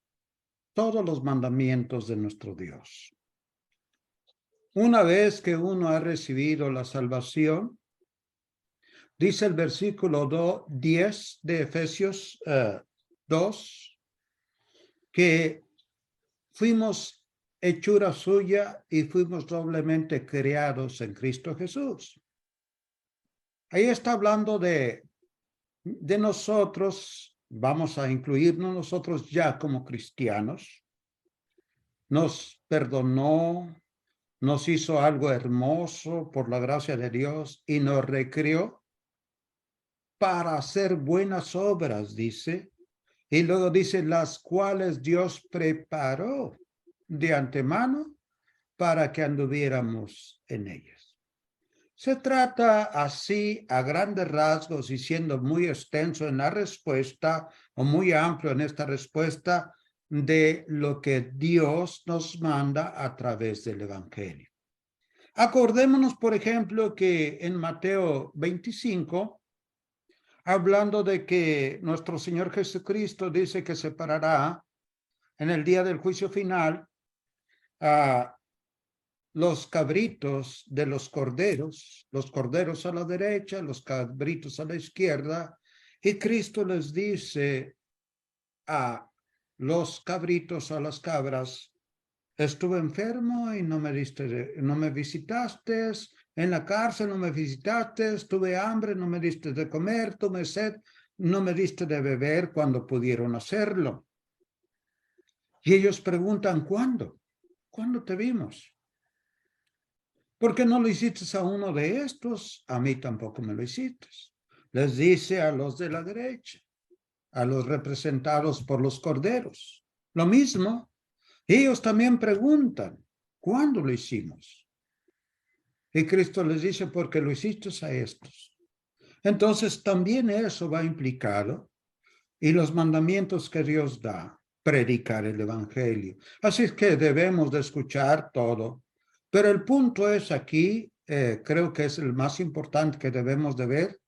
todos los mandamientos de nuestro Dios. Una vez que uno ha recibido la salvación, dice el versículo 10 de Efesios 2, que fuimos hechura suya y fuimos doblemente creados en Cristo Jesús. Ahí está hablando de nosotros, vamos a incluirnos nosotros ya como cristianos. Nos perdonó, nos hizo algo hermoso por la gracia de Dios y nos recreó para hacer buenas obras, dice. Y luego dice, las cuales Dios preparó de antemano para que anduviéramos en ellas. Se trata así, a grandes rasgos y siendo muy extenso en la respuesta, o muy amplio en esta respuesta, de lo que Dios nos manda a través del Evangelio. Acordémonos, por ejemplo, que en Mateo 25, hablando de que nuestro Señor Jesucristo dice que separará en el día del juicio final a los cabritos de los corderos a la derecha, los cabritos a la izquierda, Y Cristo les dice a los cabritos, a las cabras, estuve enfermo y no me visitaste, en la cárcel no me visitaste, tuve hambre, no me diste de comer, tuve sed, no me diste de beber cuando pudieron hacerlo. Y ellos preguntan, ¿cuándo? ¿Cuándo te vimos? ¿Por qué no lo hiciste a uno de estos? A mí tampoco me lo hiciste. Les dice a los de la derecha, a los representados por los corderos. Lo mismo, ellos también preguntan, ¿cuándo lo hicimos? Y Cristo les dice, porque lo hiciste a estos. Entonces también eso va implicado y los mandamientos que Dios da, predicar el evangelio. Así es que debemos de escuchar todo. Pero el punto es aquí, creo que es el más importante que debemos de ver,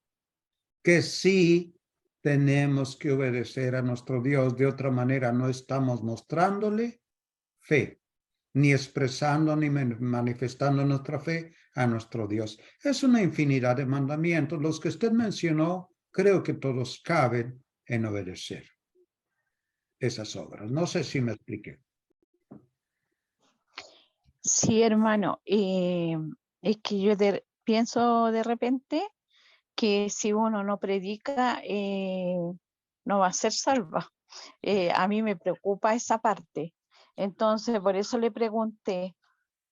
que sí tenemos que obedecer a nuestro Dios. De otra manera no estamos mostrándole fe, ni expresando ni manifestando nuestra fe a nuestro Dios. Es una infinidad de mandamientos. Los que usted mencionó, creo que todos caben en obedecer esas obras. No sé si me expliqué. Sí, hermano. Es que yo pienso de repente que si uno no predica, no va a ser salva. A mí me preocupa esa parte. Entonces, por eso le pregunté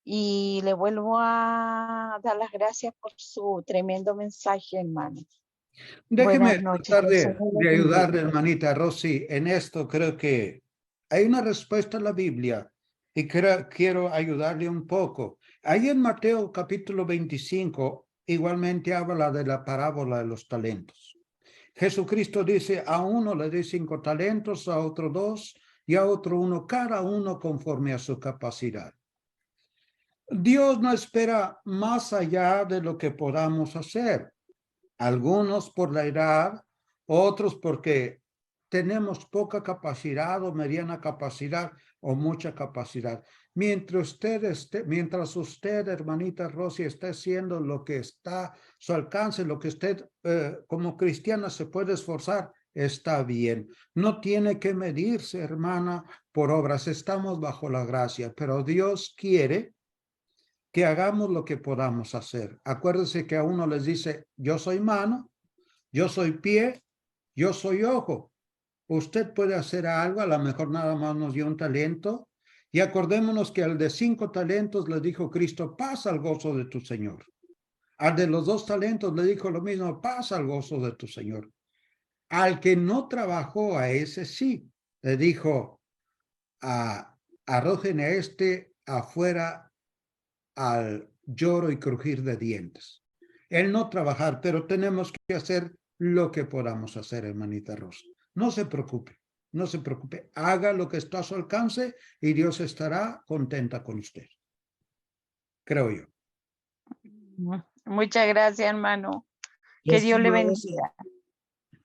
y le vuelvo a dar las gracias por su tremendo mensaje, hermano. Déjeme Buenas noches. tratar que el Señor de le ayudarle, bendiga. hermanita Rosy. En esto creo que hay una respuesta en la Biblia y quiero ayudarle un poco. Ahí en Mateo capítulo 25 igualmente habla de la parábola de los talentos. Jesucristo dice, a uno le di 5 talentos, a otro 2 y a otro 1, cada uno conforme a su capacidad. Dios no espera más allá de lo que podamos hacer. Algunos por la edad, otros porque tenemos poca capacidad o mediana capacidad o mucha capacidad. Mientras usted, hermanita Rosy, esté haciendo lo que está a su alcance, lo que usted como cristiana se puede esforzar, está bien. No tiene que medirse, hermana, por obras. Estamos bajo la gracia, pero Dios quiere que hagamos lo que podamos hacer. Acuérdense que a uno les dice, yo soy mano, yo soy pie, yo soy ojo. Usted puede hacer algo, a lo mejor nada más nos dio un talento. Y acordémonos que al de 5 talentos le dijo Cristo, pasa al gozo de tu Señor. Al de los 2 talentos le dijo lo mismo, pasa al gozo de tu Señor. Al que no trabajó, a ese sí, le dijo, arrojen a este afuera al lloro y crujir de dientes. El no trabajar, pero tenemos que hacer lo que podamos hacer, hermanita Rosa. No se preocupe, no se preocupe. Haga lo que está a su alcance y Dios estará contenta con usted. Creo yo. Muchas gracias, hermano. Que Dios le bendiga.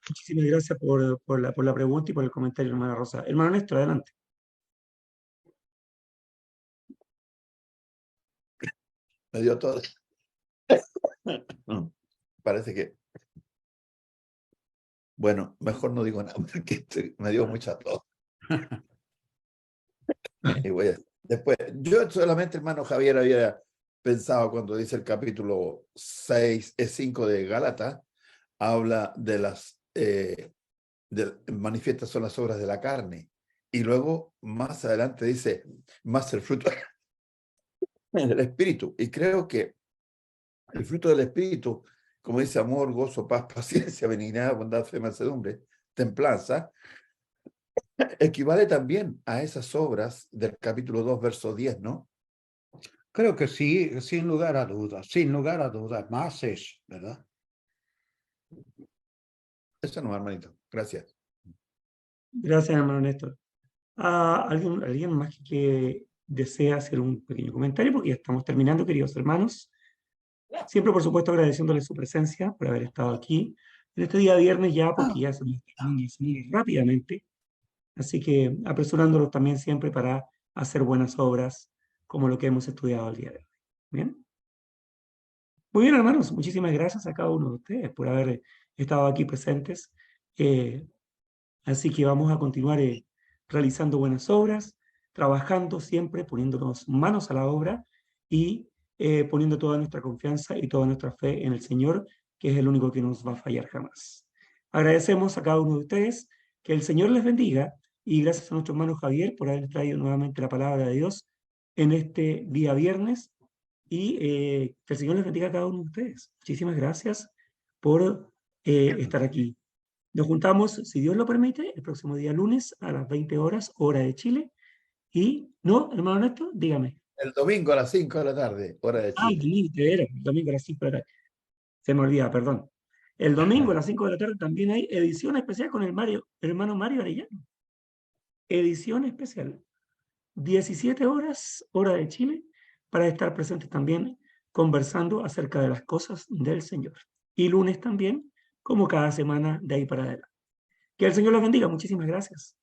Muchísimas gracias por la pregunta y por el comentario, hermana Rosa. Hermano Néstor, adelante. Me dio todo. Parece que... Bueno, mejor no digo nada porque me dio mucha tos. Y después, yo solamente, hermano Javier, había pensado cuando dice el capítulo 5 de Gálatas, habla de las manifiestas son las obras de la carne. Y luego, más adelante dice, más el fruto del Espíritu. Y creo que el fruto del Espíritu, como dice amor, gozo, paz, paciencia, benignidad, bondad, fe, mansedumbre, templanza, equivale también a esas obras del capítulo 2, verso 10, ¿no? Creo que sí, sin lugar a dudas, más eso, ¿verdad? Eso no, hermanito. Gracias. Gracias, hermano Néstor. ¿Alguien más que desea hacer un pequeño comentario? Porque ya estamos terminando, queridos hermanos. Siempre, por supuesto, agradeciéndole su presencia por haber estado aquí en este día viernes ya, porque ya se nos está terminando la semana rápidamente. Así que apresurándolos también siempre para hacer buenas obras como lo que hemos estudiado el día de hoy. ¿Bien? Muy bien, hermanos. Muchísimas gracias a cada uno de ustedes por haber estado aquí presentes Así que vamos a continuar realizando buenas obras, trabajando siempre, poniéndonos manos a la obra y poniendo toda nuestra confianza y toda nuestra fe en el Señor, que es el único que nos va a fallar jamás. Agradecemos a cada uno de ustedes, que el Señor les bendiga, y gracias a nuestro hermano Javier por haber traído nuevamente la palabra de Dios en este día viernes, y que el Señor les bendiga a cada uno de ustedes. Muchísimas gracias por estar aquí. Nos juntamos, si Dios lo permite, el próximo día lunes a las 20 horas, hora de Chile. Y, ¿no, hermano Néstor? Dígame. El domingo a las 5 de la tarde, hora de Ah, el Chile. domingo, de veras, el domingo a las 5 de la tarde. Se me olvida, perdón. El domingo a las 5 de la tarde también hay edición especial con el hermano Mario Arellano. Edición especial. 17 horas, hora de Chile, para estar presentes también conversando acerca de las cosas del Señor. Y lunes también, como cada semana de ahí para adelante. Que el Señor los bendiga. Muchísimas gracias.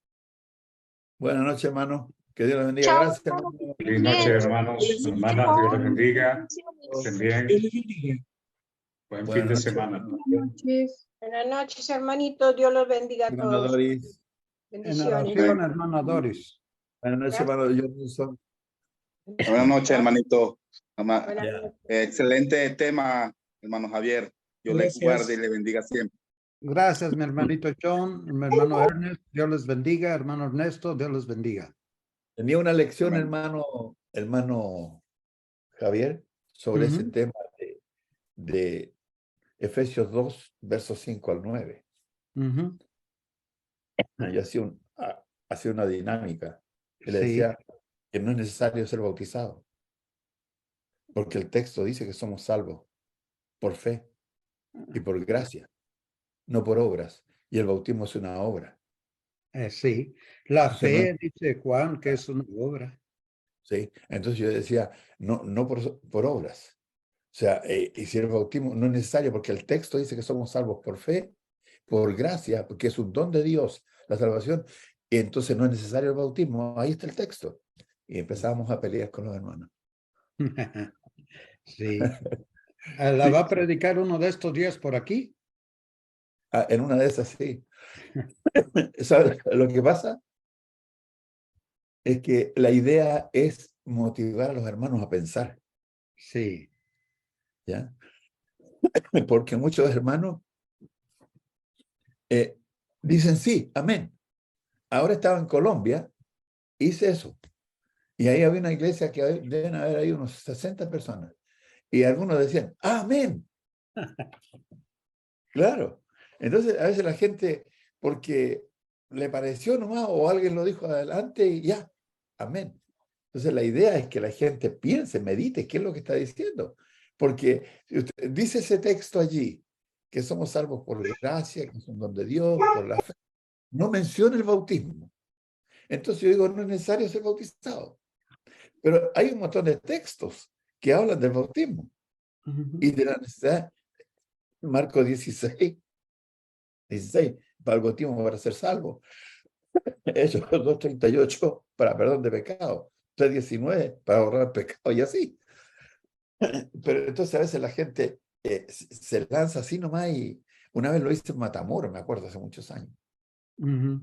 Buenas noches, hermano. Que Dios les bendiga. Chao, Gracias, hermano, hermano. que estén Feliz noche, bien. hermanos, hermanas. Dios les bendiga. Estén bien. Dios les bendiga. Buen fin Buenas de noches, semana. hermano. Buenas noches. Buenas noches, hermanitos. Dios los bendiga a Hermana todos. Doris. En Bendiciones. oración, hermana Doris. Buenas noches, hermano Johnson. Buenas noches, hermanito. Mamá. Buenas Ya. noches. Excelente tema, hermano Javier. Dios le Gracias. guarde y le bendiga siempre. Gracias, mi hermanito John, mi hermano Ernest, Dios les bendiga, hermano Ernesto, Dios les bendiga. Tenía una lección, Amén. hermano Javier, sobre ese Ujú. tema de Efesios 2, versos 5 al 9. Ujú. Y hacía una dinámica. Y le Sí. decía que no es necesario ser bautizado, porque el texto dice que somos salvos por fe y por gracia, no por obras. Y el bautismo es una obra. Sí, la Entonces, no fe, dice Juan, que es una obra. ¿sí? Entonces yo decía, no por obras. O sea, y si el bautismo no es necesario, porque el texto dice que somos salvos por fe, por gracia, porque es un don de Dios, la salvación, y entonces no es necesario el bautismo. Ahí está el texto. Y empezábamos a pelear con los hermanos. Sí. ¿La Sí. va a predicar uno de estos días por aquí? En una de esas, sí. ¿Sabes? Lo que pasa es que la idea es motivar a los hermanos a pensar, Sí. ¿ya? Porque muchos hermanos dicen sí, amén. Ahora estaba en Colombia, hice eso. Y ahí había una iglesia que deben haber ahí unos 60 personas. Y algunos decían, amén. Claro. Entonces, a veces la gente, porque le pareció nomás o alguien lo dijo adelante y ya, amén. Entonces, la idea es que la gente piense, medite qué es lo que está diciendo. Porque si usted dice ese texto allí, que somos salvos por gracia, que es un don de Dios, por la fe, no menciona el bautismo. Entonces yo digo, no es necesario ser bautizado. Pero hay un montón de textos que hablan del bautismo Ujú. y de la necesidad. Marcos 16, para el bautismo para ser salvo. Hechos 2:38 para perdón de pecado. 3:19 para ahorrar pecado y así. Pero entonces a veces la gente se lanza así nomás y una vez lo hice en Matamoros, me acuerdo, hace muchos años. Ujú.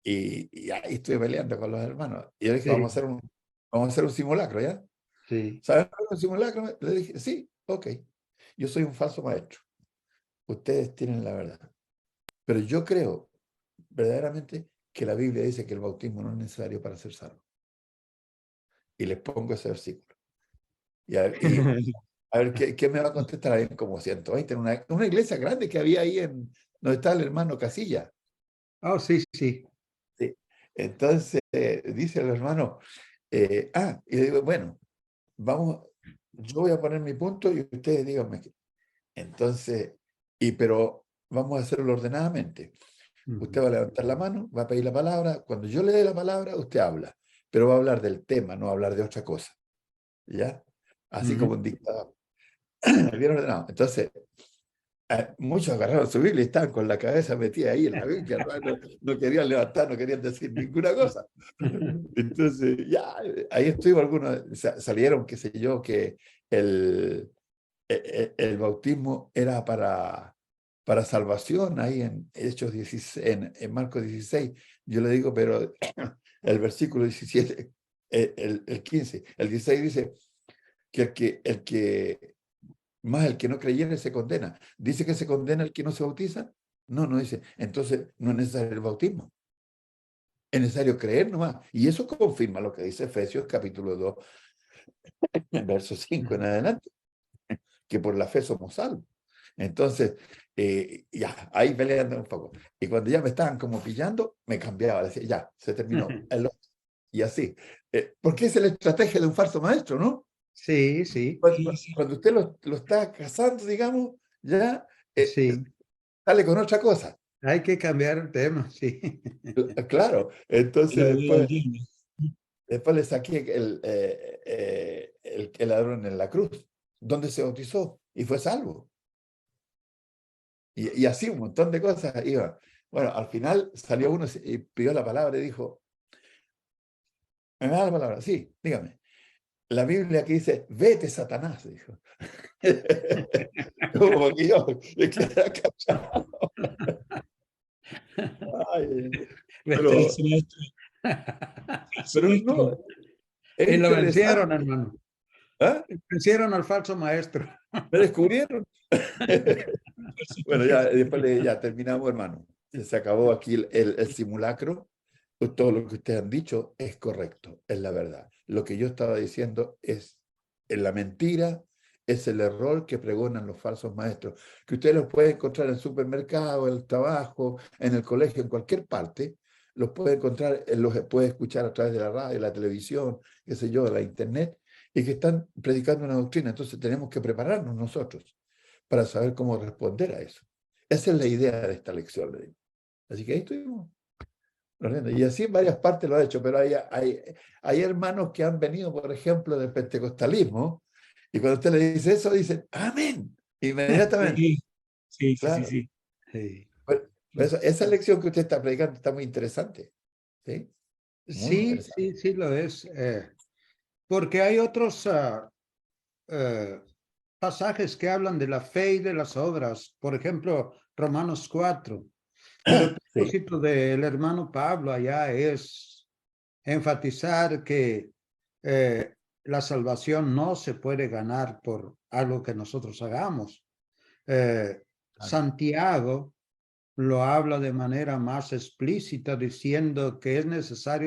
Y ahí estoy peleando con los hermanos. Y yo dije, Sí. vamos a hacer un simulacro, ¿ya? Sí. ¿Saben lo que es un simulacro? Le dije, sí, ok. Yo soy un falso maestro. Ustedes tienen la verdad. Pero yo creo verdaderamente que la Biblia dice que el bautismo no es necesario para ser salvo. Y les pongo ese versículo. Y a ver ¿qué me va a contestar? Hay como 120 en una iglesia grande que había ahí donde está el hermano Casilla. Oh, sí, sí. Sí. Entonces dice el hermano, y le digo, bueno, yo voy a poner mi punto y ustedes díganme. Entonces, pero vamos a hacerlo ordenadamente. Usted va a levantar la mano, va a pedir la palabra. Cuando yo le dé la palabra, usted habla, pero va a hablar del tema, no va a hablar de otra cosa. ¿Ya? Así como un dictador. Bien ordenado. Entonces, muchos agarraron su Biblia y estaban con la cabeza metida ahí en la Biblia, no querían levantar, no querían decir ninguna cosa. Entonces, ya, ahí estuvo algunos, salieron, qué sé yo, que el bautismo era para para salvación, ahí en Hechos 16, en Marcos 16, yo le digo, pero el versículo 17, el 15, el 16 dice que el que no creyere se condena. ¿Dice que se condena el que no se bautiza? No, no dice. Entonces no es necesario el bautismo. Es necesario creer nomás. Y eso confirma lo que dice Efesios capítulo 2, verso 5 en adelante, que por la fe somos salvos. Entonces, ya, ahí peleando un poco. Y cuando ya me estaban como pillando, me cambiaba, decía, ya, se terminó. Y así. Porque esa es la estrategia de un falso maestro, ¿no? Sí, sí. Cuando usted lo está cazando, digamos, ya Sí. sale con otra cosa. Hay que cambiar el tema, sí. Claro. Entonces Lo después le saqué el ladrón en la cruz, donde se bautizó y fue salvo. Y así un montón de cosas iban. Bueno, al final salió uno y pidió la palabra y dijo, ¿me da la palabra? Sí, dígame. La Biblia que dice, vete Satanás, dijo. Como que yo me quedé cachado. Ay, pero no, es Y lo vencieron, interesante. hermano. ¿Ah? Vencieron al falso maestro. Me descubrieron. Bueno, ya después ya terminamos, hermano. Se acabó aquí el simulacro. Todo lo que ustedes han dicho es correcto, es la verdad. Lo que yo estaba diciendo es la mentira, es el error que pregonan los falsos maestros, que ustedes los pueden encontrar en el supermercado, en el trabajo, en el colegio, en cualquier parte. Los puede encontrar, los puede escuchar a través de la radio, la televisión, qué sé yo, de la internet, y que están predicando una doctrina. Entonces tenemos que prepararnos nosotros para saber cómo responder a eso. Esa es la idea de esta lección, le digo. Así que ahí estuvimos. Y así en varias partes lo ha hecho, pero hay hermanos que han venido, por ejemplo, del pentecostalismo, y cuando usted le dice eso, dicen, amén, inmediatamente. Sí, claro. sí. Bueno, esa lección que usted está predicando está muy interesante. Sí, muy interesante. Sí lo es. Porque hay otros pasajes que hablan de la fe y de las obras. Por ejemplo, Romanos 4. Pero el propósito del hermano Pablo allá es enfatizar que la salvación no se puede ganar por algo que nosotros hagamos. Santiago lo habla de manera más explícita diciendo que es necesario